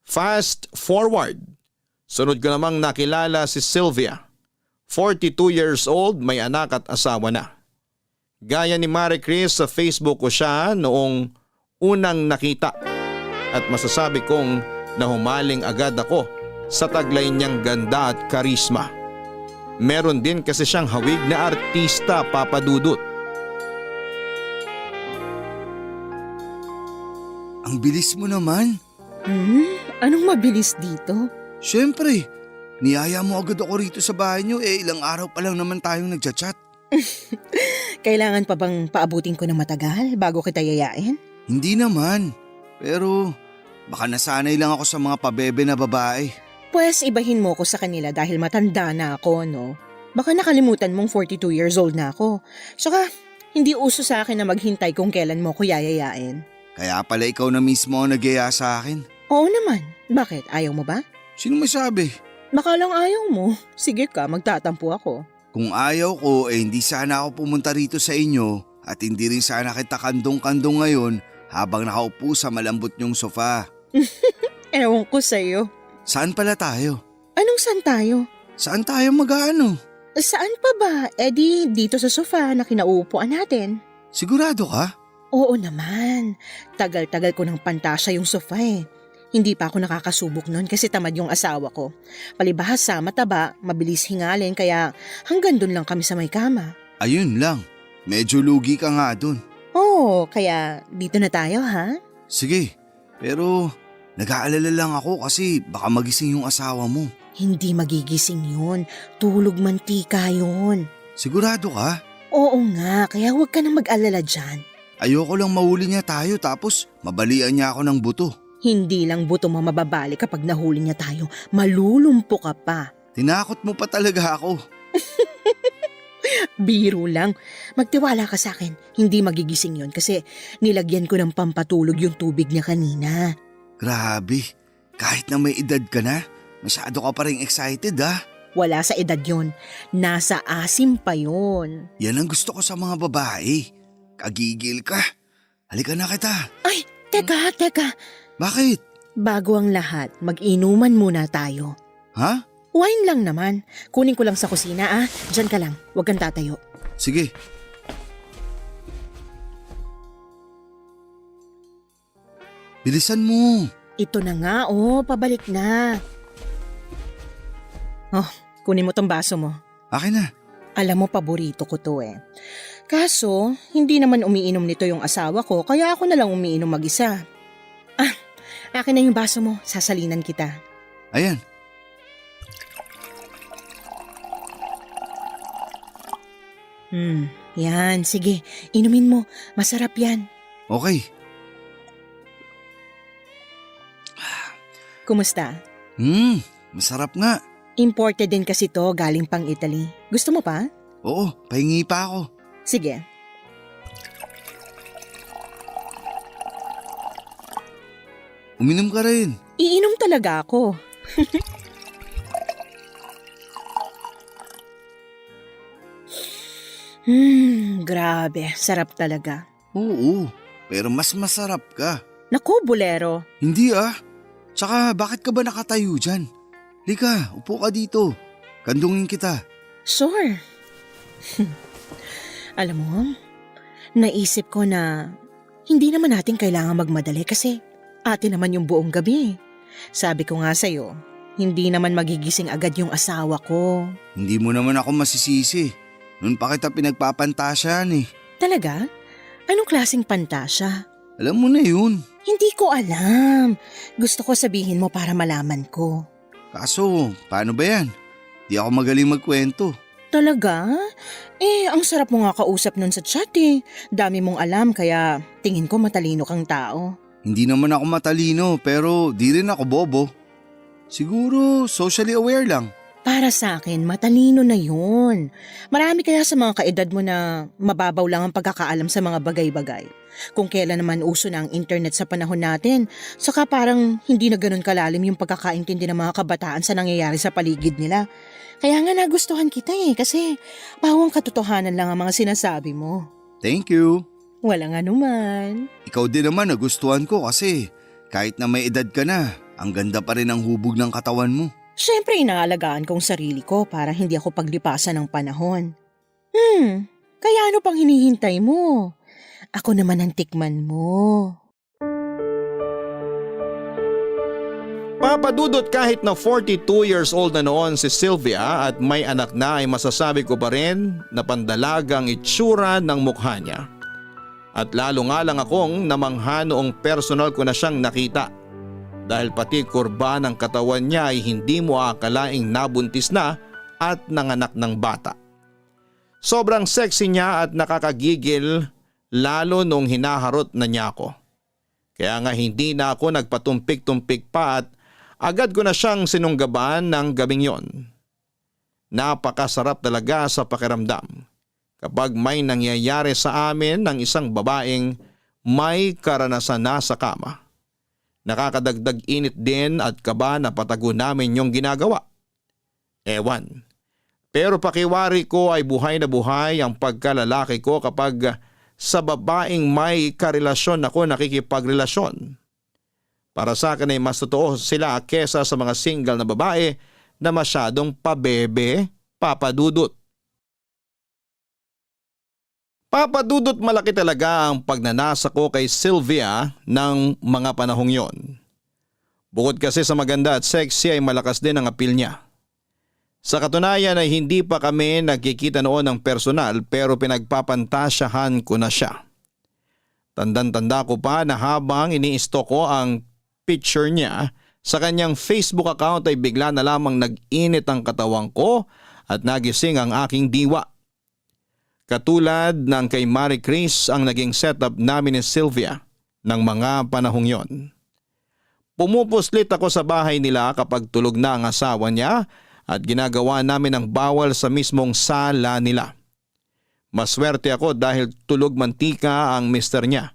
Fast forward, sunod ko namang nakilala si Sylvia. 42 years old, may anak at asawa na. Gaya ni Marie Chris, sa Facebook ko siya noong unang nakita at masasabi kong nahumaling agad ako sa taglay niyang ganda at karisma. Meron din kasi siyang hawig na artista, Papa Dudut. Ang bilis mo naman. Anong mabilis dito? Siyempre, niyaya mo agad ako rito sa bahay niyo, ilang araw pa lang naman tayong nagchat-chat. Kailangan pa bang paabutin ko ng matagal bago kita yayain? Hindi naman, pero baka nasanay lang ako sa mga pabebe na babae. Pues ibahin mo ko sa kanila dahil matanda na ako, no? Baka nakalimutan mong 42 years old na ako. Saka hindi uso sa akin na maghintay kung kailan mo ko yayayain. Kaya pala ikaw na mismo ang nagyaya sa akin. Oo naman. Bakit? Ayaw mo ba? Sino may sabi? Baka lang ayaw mo. Sige ka, magtatampo ako. Kung ayaw ko, hindi sana ako pumunta rito sa inyo at hindi rin sana kita kandong-kandong ngayon habang nakaupo sa malambot niyong sofa. Ewan ko sa'yo. Saan pala tayo? Anong saan tayo? Saan tayo mag-aano? Saan pa ba? Di dito sa sofa na kinauupuan natin. Sigurado ka? Oo naman. Tagal-tagal ko ng pantasya yung sofa eh. Hindi pa ako nakakasubok nun kasi tamad yung asawa ko. Palibhas sa mataba, mabilis hingalin kaya hanggang dun lang kami sa may kama. Ayun lang. Medyo lugi ka nga dun. Oo, kaya dito na tayo ha? Sige, pero nag-aalala lang ako kasi baka magising yung asawa mo. Hindi magigising yun. Tulog mantika yun. Sigurado ka? Oo nga, kaya huwag ka nang mag-alala dyan. Ayoko lang mahuli niya tayo tapos mabalian niya ako ng buto. Hindi lang buto mo mababali kapag nahuli niya tayo. Malulumpo ka pa. Tinakot mo pa talaga ako. Biro lang. Magtiwala ka sa akin. Hindi magigising yon kasi nilagyan ko ng pampatulog yung tubig niya kanina. Grabe. Kahit na may edad ka na, masyado ka pa rin excited ha? Wala sa edad yon. Nasa asim pa yon. Yan ang gusto ko sa mga babae. Kagigil ka. Halika na kita. Ay, teka. Bakit? Bago ang lahat, mag-inuman muna tayo. Ha? Wine lang naman. Kunin ko lang sa kusina ah. Diyan ka lang. Huwag kang tatayo. Sige. Bilisan mo. Ito na nga pabalik na. Oh, kunin mo tong baso mo. Akin na. Alam mo, paborito ko to eh. Kaso, hindi naman umiinom nito yung asawa ko, kaya ako na lang umiinom mag-isa. Akin na yung baso mo, sasalinan kita. Ayan. Yan, sige, inumin mo, masarap yan. Okay. Kumusta? Masarap nga. Imported din kasi to, galing pang Italy. Gusto mo pa? Oo, pahingi pa ako. Sige. Uminom ka rin. Iinom talaga ako. Grabe, sarap talaga. Oo, pero mas masarap ka. Naku, Bolero. Hindi ah. Tsaka bakit ka ba nakatayo dyan? Lika, upo ka dito. Kandungin kita. Sure. Alam mo, naisip ko na hindi naman natin kailangan magmadali kasi atin naman yung buong gabi. Sabi ko nga sa'yo, hindi naman magigising agad yung asawa ko. Hindi mo naman ako masisisi. Noon pa kita pinagpapantasyan eh. Talaga? Anong klaseng pantasya? Alam mo na yun. Hindi ko alam. Gusto ko sabihin mo para malaman ko. Kaso, paano ba yan? Di ako magaling magkwento. Talaga? Ang sarap mo nga kausap nun sa chat eh. Dami mong alam kaya tingin ko matalino kang tao. Hindi naman ako matalino pero di rin ako bobo. Siguro socially aware lang. Para sa akin, matalino na yun. Marami kaya sa mga kaedad mo na mababaw lang ang pagkakaalam sa mga bagay-bagay. Kung kailan naman uso na ang internet sa panahon natin, saka parang hindi na ganun kalalim yung pagkakaintindi ng mga kabataan sa nangyayari sa paligid nila. Kaya nga nagustuhan kita kasi pawang katotohanan lang ang mga sinasabi mo. Thank you. Walang anuman. Ikaw din naman nagustuhan ko kasi kahit na may edad ka na, ang ganda pa rin ang hubog ng katawan mo. Siyempre inaalagaan kong sarili ko para hindi ako paglipasan ng panahon. Kaya ano pang hinihintay mo? Ako naman ang tikman mo. Papadudot kahit na 42 years old na noon si Sylvia at may anak na ay masasabi ko pa rin na pandalagang itsura ng mukha niya. At lalo nga lang akong namangha noong personal ko na siyang nakita. Dahil pati kurba ng katawan niya ay hindi mo akalaing nabuntis na at nanganak ng bata. Sobrang sexy niya at nakakagigil lalo nung hinaharot na niya ako. Kaya nga hindi na ako nagpatumpik-tumpik pa at agad ko na siyang sinunggaban ng gabing yon. Napakasarap talaga sa pakiramdam kapag may nangyayari sa amin ng isang babaeng may karanasan na sa kama. Nakakadagdag init din at kaba na patago namin yung ginagawa. Ewan. Pero pakiwari ko ay buhay na buhay ang pagkalalaki ko kapag sa babaeng may karelasyon ako nakikipagrelasyon. Para sa akin ay mas totoo sila kesa sa mga single na babae na masyadong pabebe, papadudot. Papadudot malaki talaga ang pagnanasa ko kay Sylvia ng mga panahong yon. Bukod kasi sa maganda at sexy ay malakas din ang appeal niya. Sa katunayan ay hindi pa kami nagkikita noon ng personal pero pinagpapantasyahan ko na siya. Tandang-tanda ko pa na habang ini-stalk ko ang picture niya sa kanyang Facebook account ay bigla na lamang nag-init ang katawan ko at nagising ang aking diwa. Katulad ng kay Marie Chris ang naging setup namin ni Sylvia ng mga panahong yon. Pumupuslit ako sa bahay nila kapag tulog na ang asawa niya at ginagawa namin ang bawal sa mismong sala nila. Maswerte ako dahil tulog mantika ang mister niya.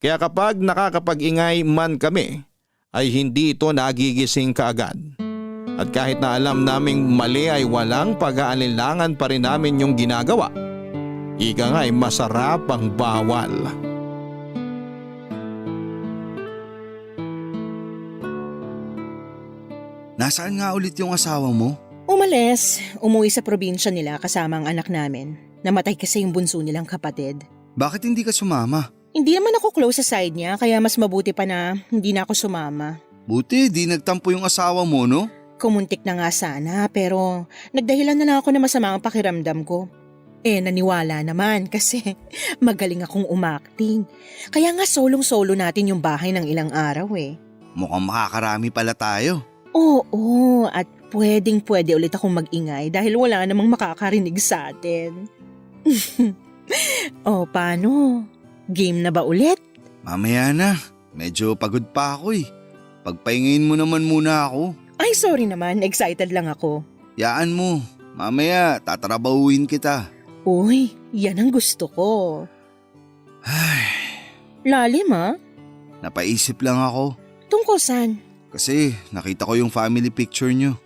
Kaya kapag nakakapag-ingay man kami ay hindi ito nagigising kaagad. At kahit na alam naming mali ay walang pag-aalinlangan pa rin namin yung ginagawa. Ika nga ay masarap ang bawal. Nasaan nga ulit yung asawa mo? Umalis, umuwi sa probinsya nila kasama ang anak namin. Namatay kasi yung bunso nilang kapatid. Bakit hindi ka sumama? Hindi naman ako close sa side niya kaya mas mabuti pa na hindi na ako sumama. Buti di nagtampo yung asawa mo, no? Kumuntik na nga sana pero nagdahilan na lang ako na masama ang pakiramdam ko. Naniwala naman kasi magaling akong umakting. Kaya nga solong-solo natin yung bahay ng ilang araw eh. Mukhang makakarami pala tayo. Oo, at pwedeng-pwede ulit akong mag-ingay dahil wala namang makakarinig sa atin. O paano? Game na ba ulit? Mamaya na, medyo pagod pa ako eh. Pagpahingayin mo naman muna ako. Ay sorry naman, excited lang ako. Yaan mo, mamaya tatrabahuin kita. Uy, yan ang gusto ko. Ay, Lalim ah? napaisip lang ako. Tungkol saan? Kasi nakita ko yung family picture nyo.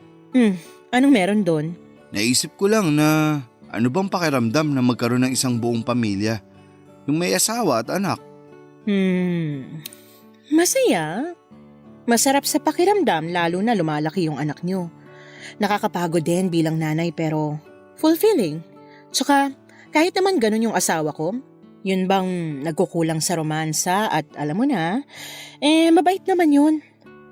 Anong meron doon? Naisip ko lang na ano bang pakiramdam na magkaroon ng isang buong pamilya. Yung may asawa at anak. Masaya. Masarap sa pakiramdam lalo na lumalaki yung anak nyo. Nakakapagod din bilang nanay pero fulfilling. Tsaka kahit naman ganun yung asawa ko, yun bang nagkukulang sa romansa at alam mo na, mabait naman yun.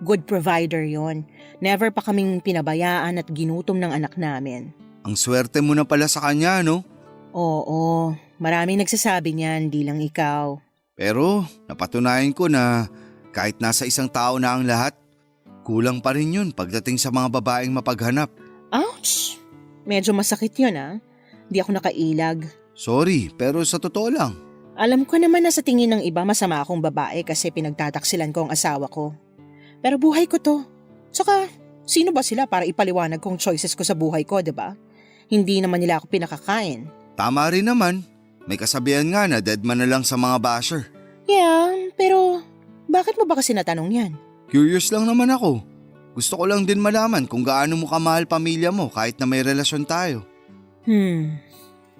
Good provider yon. Never pa kaming pinabayaan at ginutom ng anak namin. Ang swerte mo na pala sa kanya, no? Oo, maraming nagsasabi niyan, di lang ikaw. Pero napatunayan ko na kahit nasa isang tao na ang lahat, kulang pa rin yun pagdating sa mga babaeng mapaghanap. Ouch! Medyo masakit yun ah. Di ako nakailag. Sorry, pero sa totoo lang. Alam ko naman na sa tingin ng iba masama akong babae kasi pinagtataksilan ko ang asawa ko. Pero buhay ko to. Tsaka, sino ba sila para ipaliwanag kong choices ko sa buhay ko, diba? Hindi naman nila ako pinakakain. Tama rin naman. May kasabihan nga na dead man na lang sa mga basher. Yeah, pero bakit mo ba kasi natanong yan? Curious lang naman ako. Gusto ko lang din malaman kung gaano mo kamahal pamilya mo kahit na may relasyon tayo.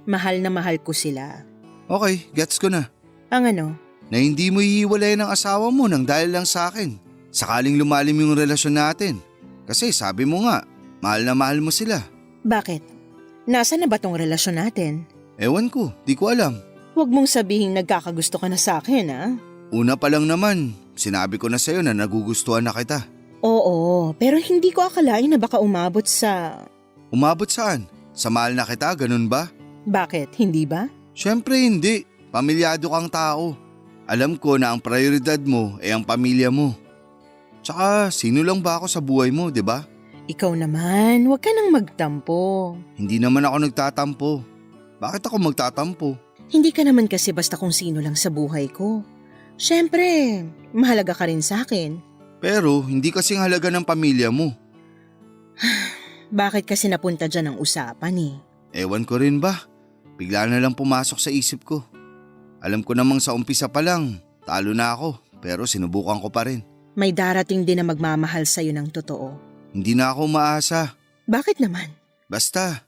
Mahal na mahal ko sila. Okay, gets ko na. Ang ano? Na hindi mo hihiwalay ng asawa mo nang dahil lang sa akin. Sakaling lumalim yung relasyon natin. Kasi sabi mo nga, mahal na mahal mo sila. Bakit? Nasaan na ba tong relasyon natin? Ewan ko, di ko alam. Huwag mong sabihing nagkakagusto ka na sa akin, ha? Una pa lang naman, sinabi ko na sa'yo na nagugustuhan na kita. Oo, pero hindi ko akalain na baka umabot sa... Umabot saan? Sa mahal na kita, ganun ba? Bakit? Hindi ba? Siyempre hindi. Pamilyado kang tao. Alam ko na ang prioridad mo ay ang pamilya mo. Tsaka sino lang ba ako sa buhay mo, di ba? Ikaw naman, huwag ka nang magtampo. Hindi naman ako nagtatampo. Bakit ako magtatampo? Hindi ka naman kasi basta kung sino lang sa buhay ko. Siyempre, mahalaga ka rin sa akin. Pero hindi kasing halaga ng pamilya mo. Bakit kasi napunta dyan ang usapan eh? Ewan ko rin ba? Bigla na lang pumasok sa isip ko. Alam ko namang sa umpisa pa lang, talo na ako, pero sinubukan ko pa rin. May darating din na magmamahal sa'yo ng totoo. Hindi na ako umaasa. Bakit naman? Basta.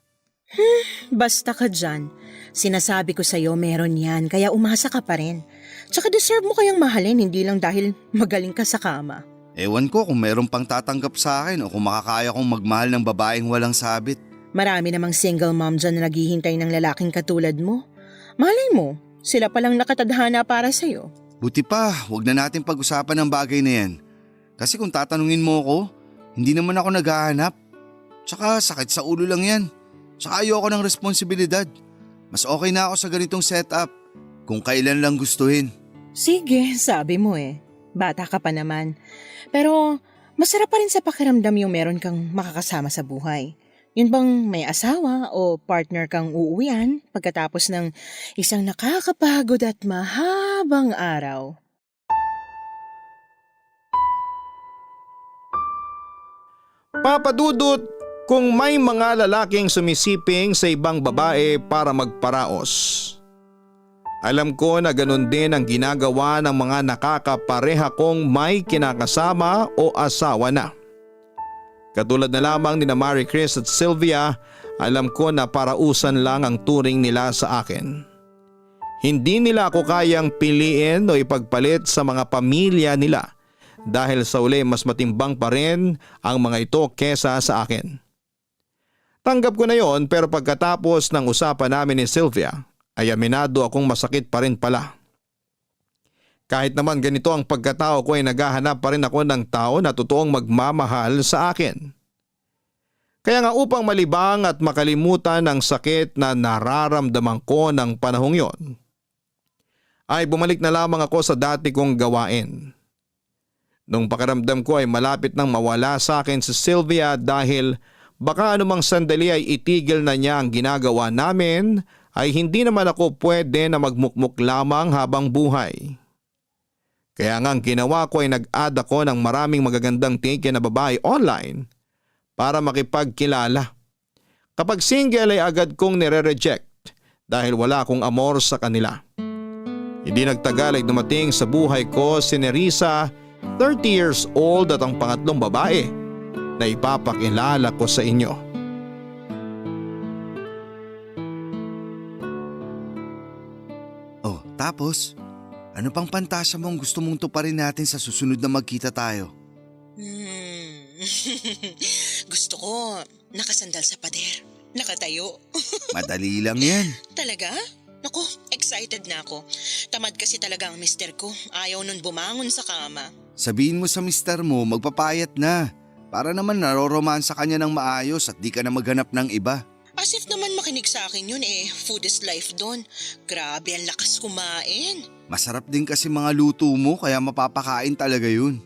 Basta ka dyan. Sinasabi ko sa'yo meron yan, kaya umasa ka pa rin. Tsaka deserve mo kayang mahalin, hindi lang dahil magaling ka sa kama. Ewan ko kung meron pang tatanggap sa akin o kung makakaya kong magmahal ng babaeng walang sabit. Marami namang single mom dyan na naghihintay ng lalaking katulad mo. Malay mo, sila palang nakatadhana para sa'yo. Buti pa, wag na natin pag-usapan ng bagay na yan. Kasi kung tatanungin mo ako, hindi naman ako naghahanap. Tsaka sakit sa ulo lang yan. Tsaka ayoko ng responsibilidad. Mas okay na ako sa ganitong setup kung kailan lang gustuhin. Sige, sabi mo eh. Bata ka pa naman. Pero masarap pa rin sa pakiramdam yung meron kang makakasama sa buhay. Yun bang may asawa o partner kang uuwian pagkatapos ng isang nakakapagod at mahabang araw? Papadudot, kung may mga lalaking sumisiping sa ibang babae para magparaos. Alam ko na ganun din ang ginagawa ng mga nakakapareha kong may kinakasama o asawa na. Katulad na lamang ni Marie Chris at Sylvia, alam ko na parausan lang ang turing nila sa akin. Hindi nila ako kayang piliin o ipagpalit sa mga pamilya nila dahil sa uli mas matimbang pa rin ang mga ito kesa sa akin. Tanggap ko na yon, pero pagkatapos ng usapan namin ni Sylvia ay aminado akong masakit pa rin pala. Kahit naman ganito ang pagkatao ko ay naghahanap pa rin ako ng tao na totoong magmamahal sa akin. Kaya nga upang malibang at makalimutan ang sakit na nararamdaman ko ng panahong yon, ay bumalik na lamang ako sa dati kong gawain. Nung pakiramdam ko ay malapit nang mawala sa akin si Sylvia dahil baka anumang sandali ay itigil na niya ang ginagawa namin, ay hindi naman ako pwede na magmukmuk lamang habang buhay. Kaya nga ang ginawa ko ay nag-add ako ng maraming magagandang take na babae online para makipagkilala. Kapag single ay agad kong nire-reject dahil wala akong amor sa kanila. Hindi nagtagal ay dumating sa buhay ko si Nerissa, 30 years old at ang pangatlong babae na ipapakilala ko sa inyo. Oh, tapos? Ano pang pantasya mong gusto mong tuparin natin sa susunod na magkita tayo? Gusto ko nakasandal sa pader. Nakatayo. Madali lang yan. Talaga? Naku, excited na ako. Tamad kasi talaga ang mister ko. Ayaw nun bumangon sa kama. Sabihin mo sa mister mo magpapayat na. Para naman naroromansa ka niya ng maayos at di ka na maghanap ng iba. As if naman makinig sa akin yun eh. Food is life doon. Grabe, ang lakas kumain. Masarap din kasi mga luto mo kaya mapapakain talaga yun.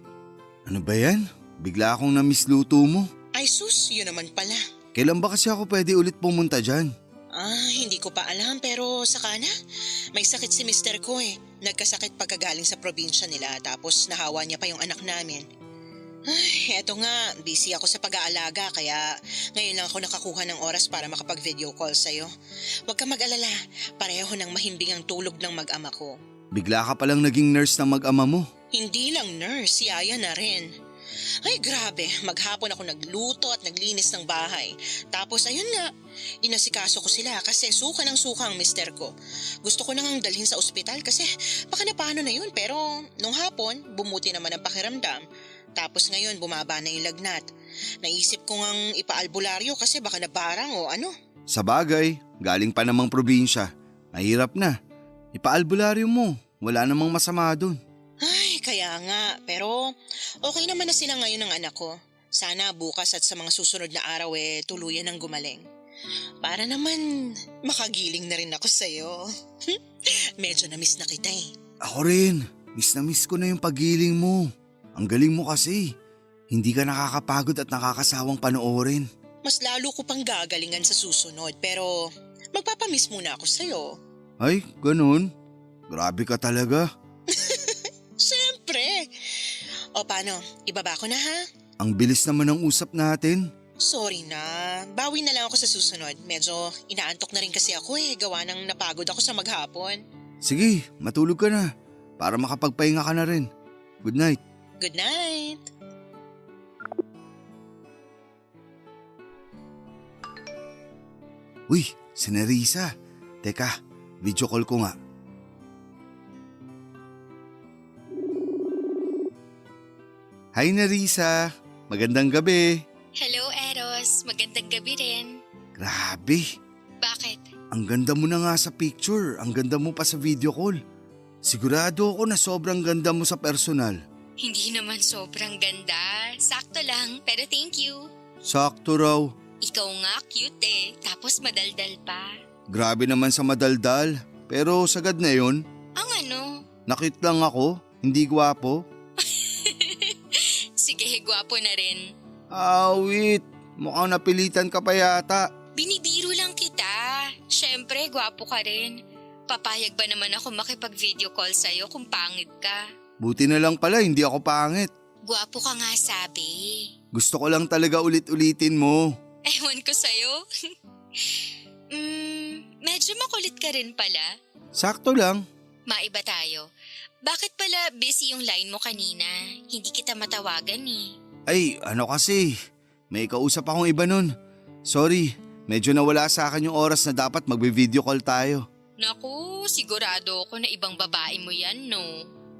Ano ba yan? Bigla akong na-miss luto mo. Ay sus, yun naman pala. Kailan ba kasi ako pwede ulit pumunta dyan? Hindi ko pa alam pero saka na. May sakit si mister ko eh. Nagkasakit pagkagaling sa probinsya nila tapos nahawa niya pa yung anak namin. Ay, eto nga, busy ako sa pag-aalaga kaya ngayon lang ako nakakuha ng oras para makapag-video call sa'yo. Huwag ka mag-alala, pareho ng mahimbing ang tulog ng mag-ama ko. Bigla ka palang naging nurse ng mag-ama mo. Hindi lang nurse, yaya na rin. Ay grabe, maghapon ako nagluto at naglinis ng bahay. Tapos ayun nga, inasikaso ko sila kasi suka ng suka ang mister ko. Gusto ko nang dalhin sa ospital kasi baka na paano na yun pero nung hapon bumuti naman ang pakiramdam. Tapos ngayon bumaba na yung lagnat. Naisip ko ngang ipaalbularyo kasi baka nabarang o ano. Sa bagay, galing pa namang probinsya. Mahirap na. Ipaalbularyo mo, wala namang masama dun. Ay, kaya nga. Pero okay naman na sila ngayon ng anak ko. Sana bukas at sa mga susunod na araw tuluyan ng gumaling. Para naman makagiling na rin ako sa'yo. Medyo na-miss na kita eh. Ako rin, miss na miss ko na yung pagiling mo. Ang galing mo kasi. Hindi ka nakakapagod at nakakasawang panoorin. Mas lalo ko pang gagalingan sa susunod pero magpapamiss muna ako sa'yo. Ay, ganun? Grabe ka talaga. Siyempre. O paano, ibaba ko na ha? Ang bilis naman ng usap natin. Sorry na, bawi na lang ako sa susunod. Medyo inaantok na rin kasi ako gawa ng napagod ako sa maghapon. Sige, matulog ka na. Para makapagpahinga ka na rin. Good night. Good night. Uy, si Nerissa. Teka, video call ko nga. Hi Nerissa, magandang gabi. Hello, Eros. Magandang gabi rin. Grabe, Bakit? ang ganda mo na nga sa picture, ang ganda mo pa sa video call. Sigurado ako na sobrang ganda mo sa personal. Hindi naman sobrang ganda. Sakto lang, pero thank you. Sakto raw. Ikaw nga cute tapos madaldal pa. Grabe naman sa madaldal. Pero sagad na yun, Ang ano? nakit lang ako, hindi gwapo. Sige, gwapo na rin. Awit, mukhang napilitan ka pa yata. Binibiro lang kita. Syempre, gwapo ka rin. Papayag ba naman ako makipag-video call sa'yo kung pangit ka? Buti na lang pala, hindi ako pangit. Gwapo ka nga sabi. Gusto ko lang talaga ulit-ulitin mo. Ewan ko sa'yo. Medyo makulit ka rin pala. Sakto lang. Maiba tayo. Bakit pala busy yung line mo kanina? Hindi kita matawagan eh. Ay, ano kasi, may kausap akong iba nun. Sorry, medyo nawala sa akin yung oras na dapat magbe-video call tayo. Naku, sigurado ako na ibang babae mo yan, no?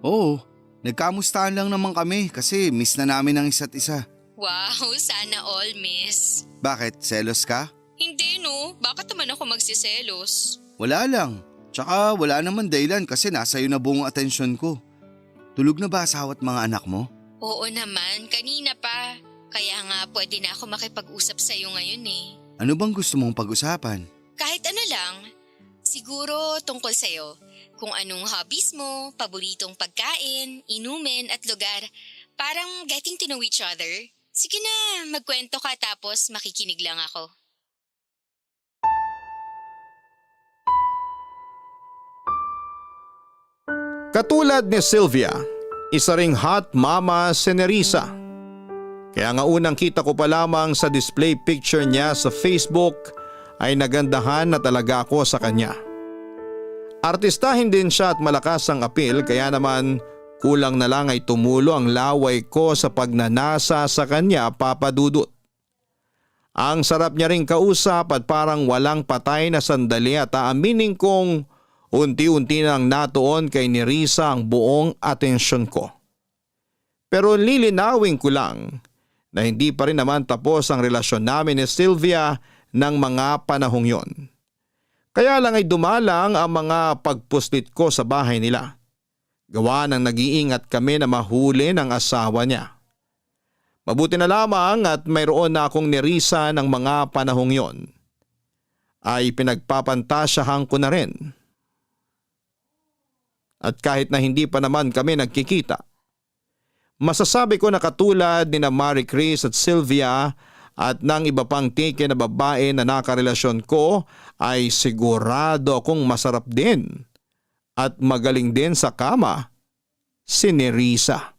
Oo, nagkamustahan lang naman kami kasi miss na namin ang isa't isa. Wow, sana all, miss. Bakit, selos ka? Hindi, no? Bakit naman ako magsiselos? Wala lang. Tsaka wala naman dahilan kasi nasa iyo na buong atensyon ko. Tulog na ba asawa at mga anak mo? Oo naman, kanina pa. Kaya nga pwede na ako makipag-usap sa'yo ngayon eh. Ano bang gusto mong pag-usapan? Kahit ano lang. Siguro tungkol sa'yo. Kung anong hobbies mo, paboritong pagkain, inumin at lugar. Parang getting to know each other. Sige na, magkwento ka tapos makikinig lang ako. Katulad ni Sylvia, isa ring hot mama si Nerissa. Kaya nga unang kita ko pa lamang sa display picture niya sa Facebook ay nagandahan na talaga ako sa kanya. Artistahin din siya at malakas ang apil kaya naman kulang na lang ay tumulo ang laway ko sa pagnanasa sa kanya, Papa Dudut. Ang sarap niya ring kausap at parang walang patay na sandali at aaminin kong unti-unti nang natuon kay Nerissa ang buong atensyon ko. Pero lilinawin ko lang na hindi pa rin naman tapos ang relasyon namin ni Sylvia ng mga panahong yon. Kaya lang ay dumalang ang mga pagpuslit ko sa bahay nila. Gawa ng nag-iingat kami na mahuli ng asawa niya. Mabuti na lamang at mayroon na akong Nerissa ng mga panahong yon. Ay pinagpapantasyahan ko na rin. At kahit na hindi pa naman kami nagkikita, masasabi ko na katulad ni na Marie Chris at Sylvia at ng iba pang tike na babae na nakarelasyon ko ay sigurado akong masarap din at magaling din sa kama si Nerissa.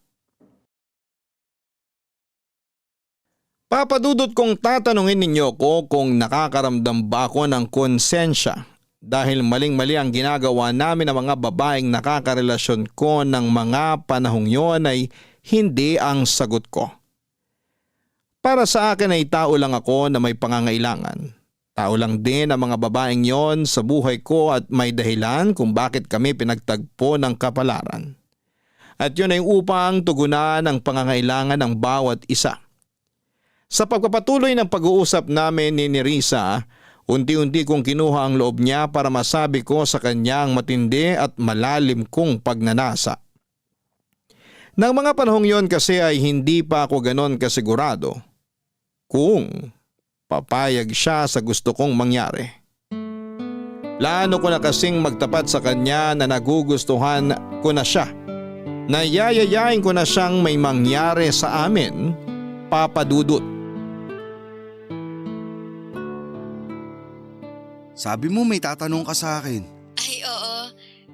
Papadudot kong tatanungin ninyo ko kung nakakaramdam ba ako ng konsensya dahil maling-mali ang ginagawa namin ng mga babaeng nakakarelasyon ko ng mga panahong yon ay hindi ang sagot ko. Para sa akin ay tao lang ako na may pangangailangan. Tao lang din ang mga babaeng yon sa buhay ko at may dahilan kung bakit kami pinagtagpo ng kapalaran. At yun ay upang tugunan ang pangangailangan ng bawat isa. Sa pagpapatuloy ng pag-uusap namin ni Nerissa, unti-unti kong kinuha ang loob niya para masabi ko sa kanya ang matindi at malalim kong pagnanasa. Nang mga panahong yon kasi ay hindi pa ako ganon kasigurado kung papayag siya sa gusto kong mangyari. Plano ko na kasing magtapat sa kanya na nagugustuhan ko na siya. Nayayayain ko na siyang may mangyari sa amin, Papa Dudut. Sabi mo may tatanong ka sa akin. Ay oo,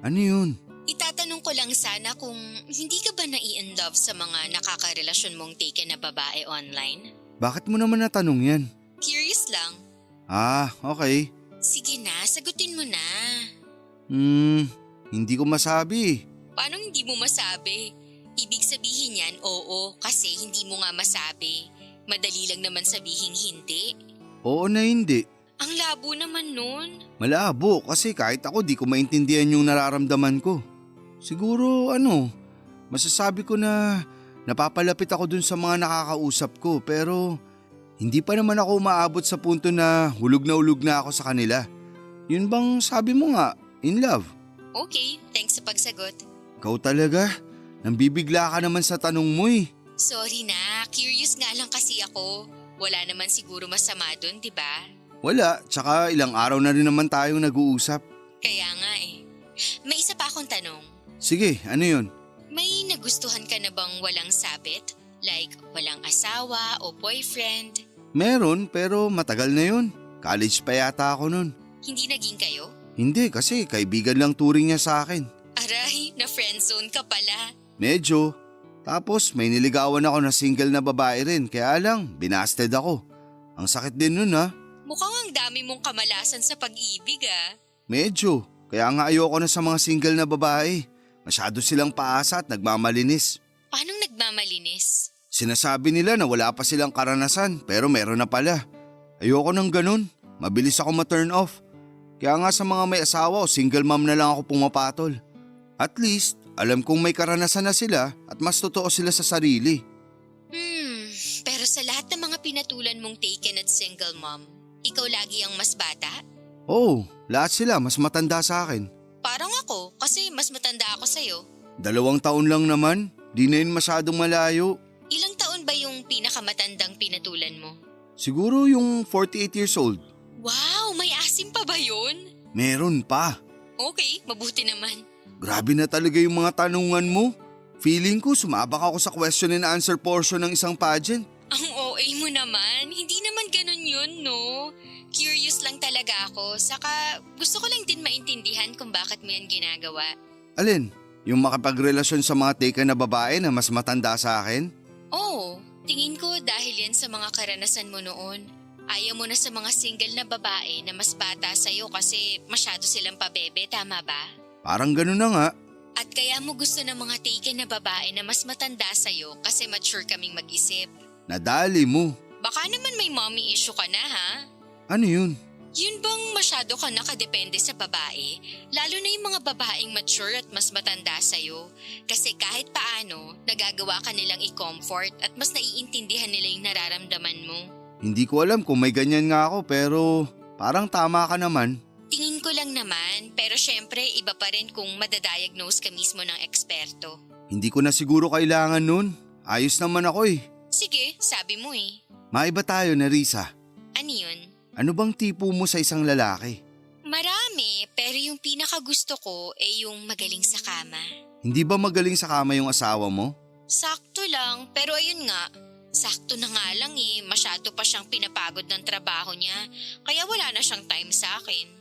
Ano yun? itatanong ko lang sana kung hindi ka ba nai-inlove sa mga nakakarelasyon mong taken na babae online? Bakit mo naman natanong yan? Curious lang. Ah, okay. Sige na, sagutin mo na. Hindi ko masabi. Paano hindi mo masabi? Ibig sabihin yan, oo, kasi hindi mo nga masabi. Madali lang naman sabihin hindi. Oo na hindi. Ang labo naman nun. Malabo kasi kahit ako di ko maintindihan yung nararamdaman ko. Siguro masasabi ko na napapalapit ako dun sa mga nakakausap ko pero hindi pa naman ako umaabot sa punto na hulog na ako sa kanila. Yun bang sabi mo nga, in love? Okay, thanks sa pagsagot. Ikaw talaga? Nambibigla ka naman sa tanong mo eh. Sorry na, curious nga lang kasi ako. Wala naman siguro masama dun, di ba? Wala, tsaka ilang araw na rin naman tayong nag-uusap. Kaya nga eh. May isa pa akong tanong. Sige, ano yun? May nagustuhan ka na bang walang sabit? Like walang asawa o boyfriend? Meron pero matagal na yun. College pa yata ako nun. Hindi naging kayo? Hindi kasi kaibigan lang turing niya sa akin. Aray, na friendzone ka pala. Medyo. Tapos may niligawan ako na single na babae rin kaya lang binasted ako. Ang sakit din nun ha. Mukhang ang dami mong kamalasan sa pag-ibig ah. Medyo. Kaya nga ayoko na sa mga single na babae. Masyado silang paasa at nagmamalinis. Paano nagmamalinis? Sinasabi nila na wala pa silang karanasan pero meron na pala. Ayoko ng ganun. Mabilis ako ma-turn off. Kaya nga sa mga may asawa o single mom na lang ako pumapatol. At least, alam kong may karanasan na sila at mas totoo sila sa sarili. Pero sa lahat ng mga pinatulan mong taken at single mom, ikaw lagi ang mas bata? Oo, lahat sila mas matanda sa akin. Parang ako, kasi mas matanda ako sa'yo. 2 taon lang naman, di na yun masyadong malayo. Ilang taon ba yung pinakamatandang pinatulan mo? Siguro yung 48 years old. Wow, may asim pa ba yun? Meron pa. Okay, mabuti naman. Grabe na talaga yung mga tanungan mo. Feeling ko sumabak ako sa question and answer portion ng isang pageant. Ang OA mo naman, hindi naman ganun yun, no? Curious lang talaga ako, saka gusto ko lang din maintindihan kung bakit mo yan ginagawa. Alin? Yung makapagrelasyon sa mga teka na babae na mas matanda sa akin? Oo, tingin ko dahil yan sa mga karanasan mo noon. Ayaw mo na sa mga single na babae na mas bata sa'yo kasi masyado silang pabebe, tama ba? Parang ganun na nga. At kaya mo gusto ng mga taken na babae na mas matanda sa'yo kasi mature kaming mag-isip. Nadali mo. Baka naman may mommy issue ka na, ha? Ano yun? Yun bang masyado ka nakadepende sa babae? Lalo na yung mga babaeng mature at mas matanda sa'yo. Kasi kahit paano, nagagawa ka nilang i-comfort at mas naiintindihan nila yung nararamdaman mo. Hindi ko alam kung may ganyan nga ako pero parang tama ka naman. Tingin ko lang naman, pero syempre iba pa rin kung madadiagnose ka mismo ng eksperto. Hindi ko na siguro kailangan nun. Ayos naman ako eh. Sige, sabi mo eh. Maiba tayo, Nerissa. Ano yun? Ano bang tipo mo sa isang lalaki? Marami, pero yung pinakagusto ko ay yung magaling sa kama. Hindi ba magaling sa kama yung asawa mo? Sakto lang, pero ayun nga. Sakto na nga lang eh, masyado pa siyang pinapagod ng trabaho niya, kaya wala na siyang time sa akin.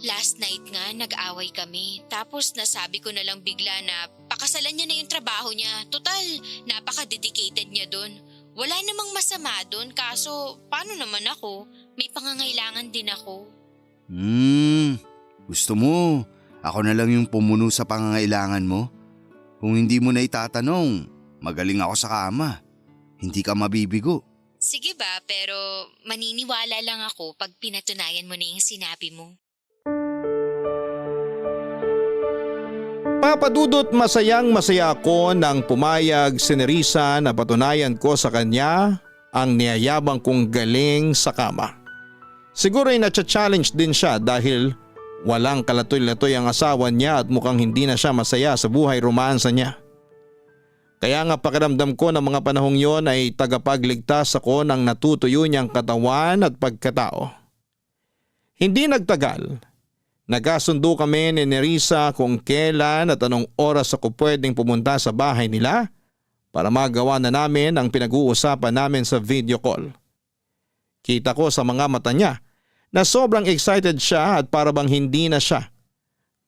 Last night nga, nag-away kami. Tapos nasabi ko na lang bigla na pakasalan niya na yung trabaho niya. Total, napaka-dedicated niya dun. Wala namang masama dun, kaso paano naman ako? May pangangailangan din ako. Gusto mo, ako na lang yung pumuno sa pangangailangan mo? Kung hindi mo na itatanong, magaling ako sa kama. Hindi ka mabibigo. Sige ba, pero maniniwala lang ako pag pinatunayan mo na yung sinabi mo. Papadudot masayang masaya ako nang pumayag si Nerissa na patunayan ko sa kanya ang niyayabang kong galing sa kama. Siguro ay natcha-challenge din siya dahil walang kalatoy-latoy ang asawa niya at mukhang hindi na siya masaya sa buhay romansa niya. Kaya nga pakiramdam ko ng mga panahong yon ay tagapagligtas ako ng natutuyo niyang katawan at pagkatao. Hindi nagtagal. Nagkasundo kami ni Nerissa kung kailan at anong oras ako pwedeng pumunta sa bahay nila para magawa na namin ang pinag-uusapan namin sa video call. Kita ko sa mga mata niya na sobrang excited siya at para bang hindi na siya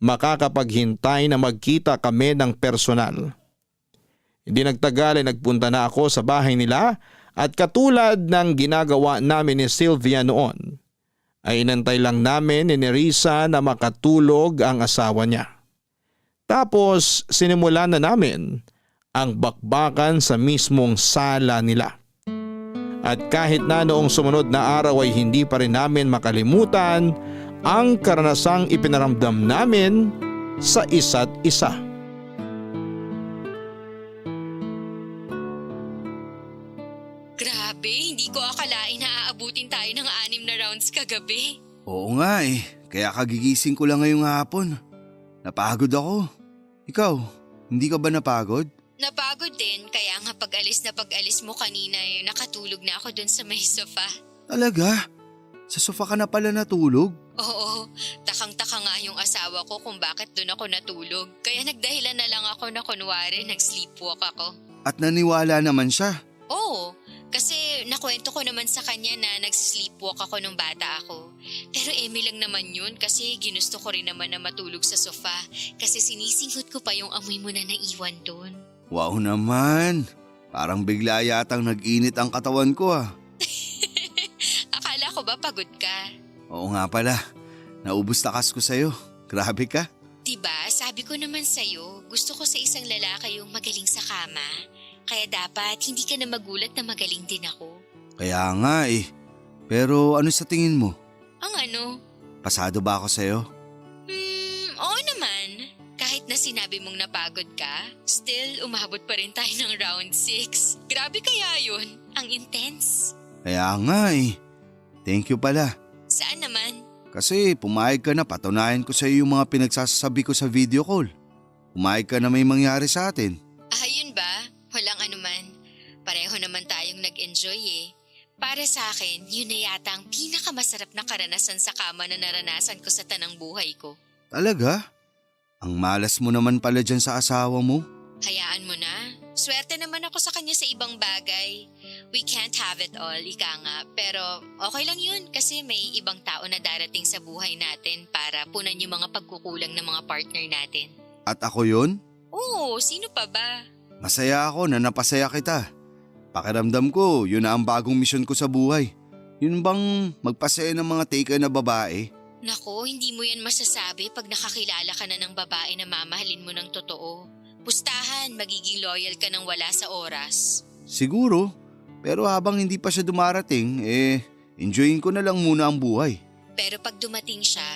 makakapaghintay na magkita kami ng personal. Hindi nagtagal ay nagpunta na ako sa bahay nila at katulad ng ginagawa namin ni Sylvia noon, ay inantay lang namin ni Nerissa na makatulog ang asawa niya. Tapos sinimulan na namin ang bakbakan sa mismong sala nila. At kahit na noong sumunod na araw ay hindi pa rin namin makalimutan ang karanasang ipinaramdam namin sa isa't isa. Grabe, hindi ko akalain na aabutin tayo ng 6 na rounds kagabi. Oo nga eh, kaya kagigising ko lang ngayong hapon. Napagod ako. Ikaw, hindi ka ba napagod? Napagod din, kaya nga pag-alis mo kanina nakatulog na ako dun sa may sofa. Talaga? Sa sofa ka na pala natulog? Oo, takang-taka nga yung asawa ko kung bakit dun ako natulog. Kaya nagdahilan na lang ako na kunwari nag-sleepwalk ako. At naniwala naman siya? Oo, kasi nakwento ko naman sa kanya na nagsisleepwalk ako nung bata ako. Pero eme lang naman yun kasi ginusto ko rin naman na matulog sa sofa kasi sinisinghot ko pa yung amoy mo na naiwan doon. Wow naman, parang bigla yatang nag-init ang katawan ko ah. Akala ko ba pagod ka? Oo nga pala, naubos takas ko sa'yo. Grabe ka. Diba, sabi ko naman sa'yo, gusto ko sa isang lalaki yung magaling sa kama. Kaya dapat hindi ka na magulat na magaling din ako. Kaya nga eh. Pero ano sa tingin mo? Ang ano? Pasado ba ako sa'yo? Oo naman. Kahit na sinabi mong napagod ka, still umabot pa rin tayo ng round 6. Grabe kaya yun. Ang intense. Kaya nga eh. Thank you pala. Saan naman? Kasi pumayag ka na patunayan ko sa'yo yung mga pinagsasabi ko sa video call. Pumayag ka na may mangyari sa atin. Yun ba? Walang anuman. Pareho naman tayo enjoy eh. Para sa akin, yun na yata ang pinakamasarap na karanasan sa kama na naranasan ko sa tanang buhay ko. Talaga? Ang malas mo naman pala dyan sa asawa mo. Hayaan mo na. Swerte naman ako sa kanya sa ibang bagay. We can't have it all, ika nga. Pero okay lang yun kasi may ibang tao na darating sa buhay natin para punan yung mga pagkukulang ng mga partner natin. At ako yun? Oo, sino pa ba? Masaya ako na napasaya kita. Pakiramdam ko, yun na ang bagong misyon ko sa buhay. Yun bang magpasaya ng mga taken na babae? Nako, hindi mo yan masasabi pag nakakilala ka na ng babae na mamahalin mo ng totoo. Pustahan, magiging loyal ka ng wala sa oras. Siguro, pero habang hindi pa siya dumarating, enjoyin ko na lang muna ang buhay. Pero pag dumating siya,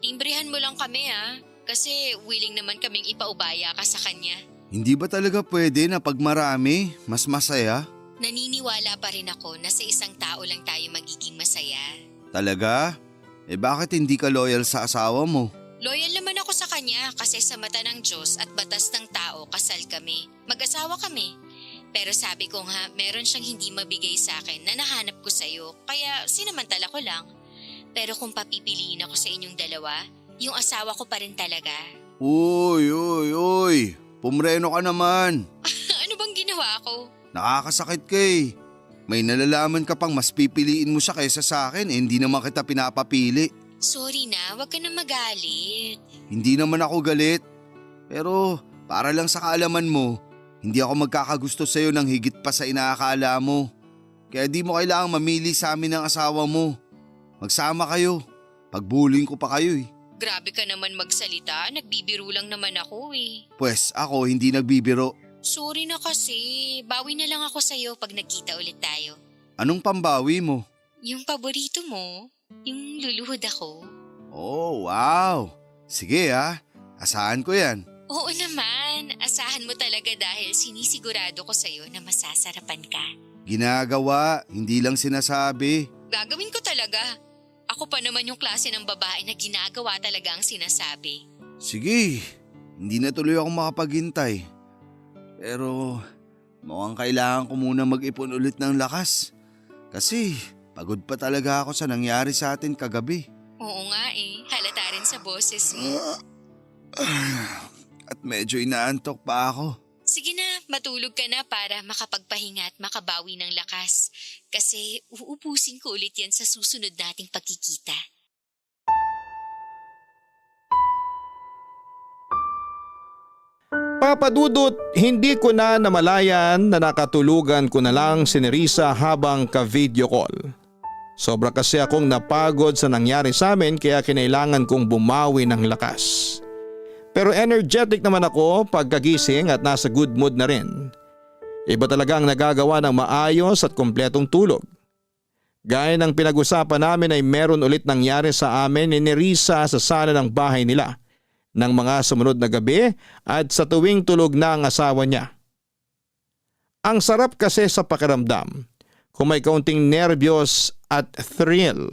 timbrihan mo lang kami kasi willing naman kaming ipaubaya ka sa kanya. Hindi ba talaga pwede na pag marami, mas masaya? Naniniwala pa rin ako na sa isang tao lang tayo magiging masaya. Talaga? Bakit hindi ka loyal sa asawa mo? Loyal naman ako sa kanya kasi sa mata ng Diyos at batas ng tao kasal kami. Mag-asawa kami. Pero sabi ko nga, meron siyang hindi mabigay sa akin na nahanap ko sa'yo kaya sinamantala ko lang. Pero kung papipiliin ako sa inyong dalawa, yung asawa ko pa rin talaga. Uy! Pumreno ka naman. Ano bang ginawa ko? Nakakasakit ka eh. May nalalaman ka pang mas pipiliin mo siya kaysa sa akin hindi naman kita pinapapili. Sorry na, wag ka na magalit. Hindi naman ako galit. Pero para lang sa kaalaman mo, hindi ako magkakagusto sa'yo ng higit pa sa inaakala mo. Kaya di mo kailangang mamili sa amin ng asawa mo. Magsama kayo. Pagbuling ko pa kayo eh. Grabe ka naman magsalita, nagbibiro lang naman ako eh. Pwes ako hindi nagbibiro. Sorry na kasi, bawi na lang ako sa'yo pag nagkita ulit tayo. Anong pambawi mo? Yung paborito mo, yung luluhod ako. Oh, wow! Sige asahan ko yan. Oo naman, asahan mo talaga dahil sinisigurado ko sa'yo na masasarapan ka. Ginagawa, hindi lang sinasabi. Gagawin ko talaga. Ako pa naman yung klase ng babae na ginagawa talaga ang sinasabi. Sige, hindi na tuloy ako makapaghintay. Pero mukhang kailangan ko muna mag-ipon ulit ng lakas. Kasi pagod pa talaga ako sa nangyari sa atin kagabi. Oo nga halata rin sa boses mo. At medyo inaantok pa ako. Sige na, matulog ka na para makapagpahinga at makabawi ng lakas. Kasi uubusin ko ulit yan sa susunod nating pagkikita. Papadudot, hindi ko na namalayan na nakatulugan ko na lang si Nerissa habang ka-video call. Sobra kasi akong napagod sa nangyari sa amin kaya kinailangan kong bumawi ng lakas. Pero energetic naman ako pagkagising at nasa good mood na rin. Iba talaga ang nagagawa ng maayos at kompletong tulog. Gaya ng pinag-usapan namin ay meron ulit nangyari sa amin ni Nerissa sa sala ng bahay nila ng mga sumunod na gabi at sa tuwing tulog na ang asawa niya. Ang sarap kasi sa pakiramdam kung may kaunting nervyos at thrill.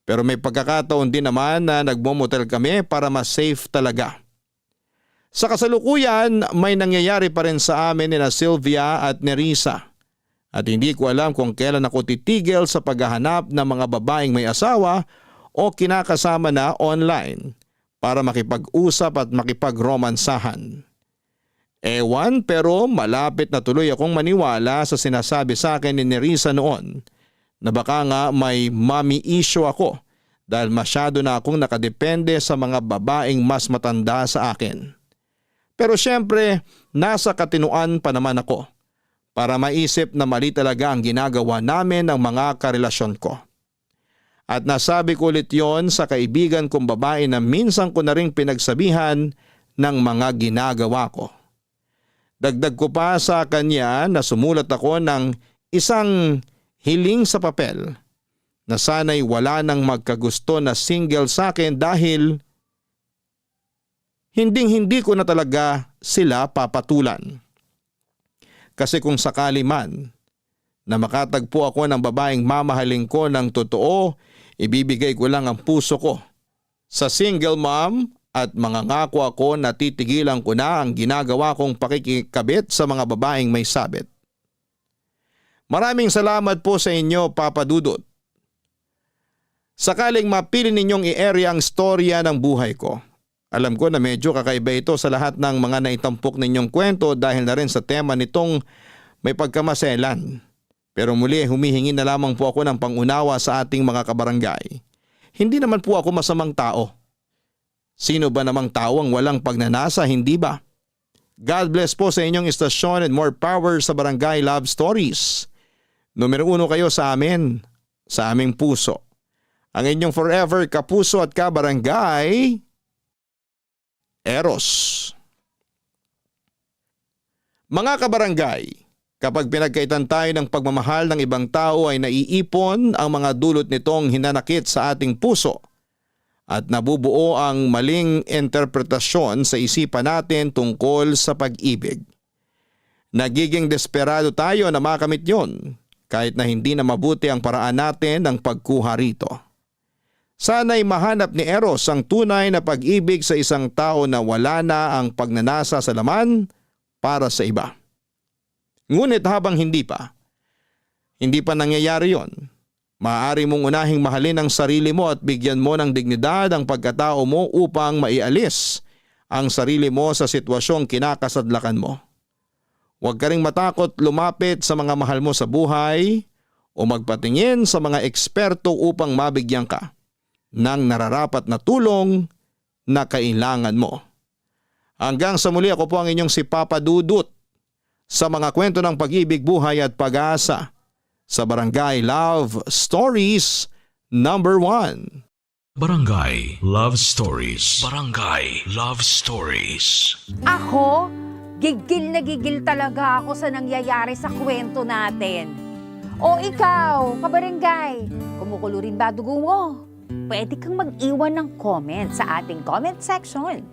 Pero may pagkakataon din naman na nagmomotel kami para mas safe talaga. Sa kasalukuyan, may nangyayari pa rin sa amin ni Sylvia at Nerissa. At hindi ko alam kung kailan ako titigil sa paghahanap ng mga babaeng may asawa o kinakasama na online para makipag-usap at makipag-romansahan. Ewan, pero malapit na tuloy akong maniwala sa sinasabi sa akin ni Nerissa noon na baka nga may mommy issue ako dahil masyado na akong nakadepende sa mga babaeng mas matanda sa akin. Pero syempre, nasa katinuan pa naman ako para maisip na mali talaga ang ginagawa namin ng mga karelasyon ko. At nasabi ko ulit yon sa kaibigan kong babae na minsan ko na ring pinagsabihan ng mga ginagawa ko. Dagdag ko pa sa kanya na sumulat ako ng isang hiling sa papel na sana'y wala nang magkagusto na single sa akin dahil hinding-hindi ko na talaga sila papatulan. Kasi kung sakali man na makatagpo ako ng babaeng mamahalin ko ng totoo, ibibigay ko lang ang puso ko sa single mom at mangangako ako na titigilan ko na ang ginagawa kong pakikikabit sa mga babaeng may sabit. Maraming salamat po sa inyo, Papa Dudut. Sakaling mapili ninyong i-area ang storya ng buhay ko, alam ko na medyo kakaiba ito sa lahat ng mga naitampok ninyong kwento dahil na rin sa tema nitong may pagkamaselan. Pero muli humihingi na lamang po ako ng pangunawa sa ating mga kabarangay. Hindi naman po ako masamang tao. Sino ba namang tao ang walang pagnanasa, hindi ba? God bless po sa inyong istasyon and more power sa Barangay Love Stories. Numero 1 kayo sa amin, sa aming puso. Ang inyong forever kapuso at kabarangay, Eros. Mga kabarangay, kapag pinagkaitan tayo ng pagmamahal ng ibang tao ay naiipon ang mga dulot nitong hinanakit sa ating puso at nabubuo ang maling interpretasyon sa isipan natin tungkol sa pag-ibig. Nagiging desperado tayo na makamit yon kahit na hindi na mabuti ang paraan natin ng pagkuha rito. Sana'y mahanap ni Eros ang tunay na pag-ibig sa isang tao na wala na ang pagnanasa sa laman para sa iba. Ngunit habang hindi pa nangyayari yon, maaari mong unahing mahalin ang sarili mo at bigyan mo ng dignidad ang pagkatao mo upang maialis ang sarili mo sa sitwasyong kinakasadlakan mo. Huwag ka ring matakot lumapit sa mga mahal mo sa buhay o magpatingin sa mga eksperto upang mabigyan ka ng nararapat na tulong na kailangan mo. Hanggang sa muli, ako po ang inyong si Papa Dudut sa mga kwento ng pag-ibig, buhay at pag-asa sa Barangay Love Stories number 1. Barangay Love Stories. Barangay Love Stories. Ako, gigil na gigil talaga ako sa nangyayari sa kwento natin. O ikaw, kabarangay, kumukulo rin ba dugo mo? Pwede kang mag-iwan ng comment sa ating comment section.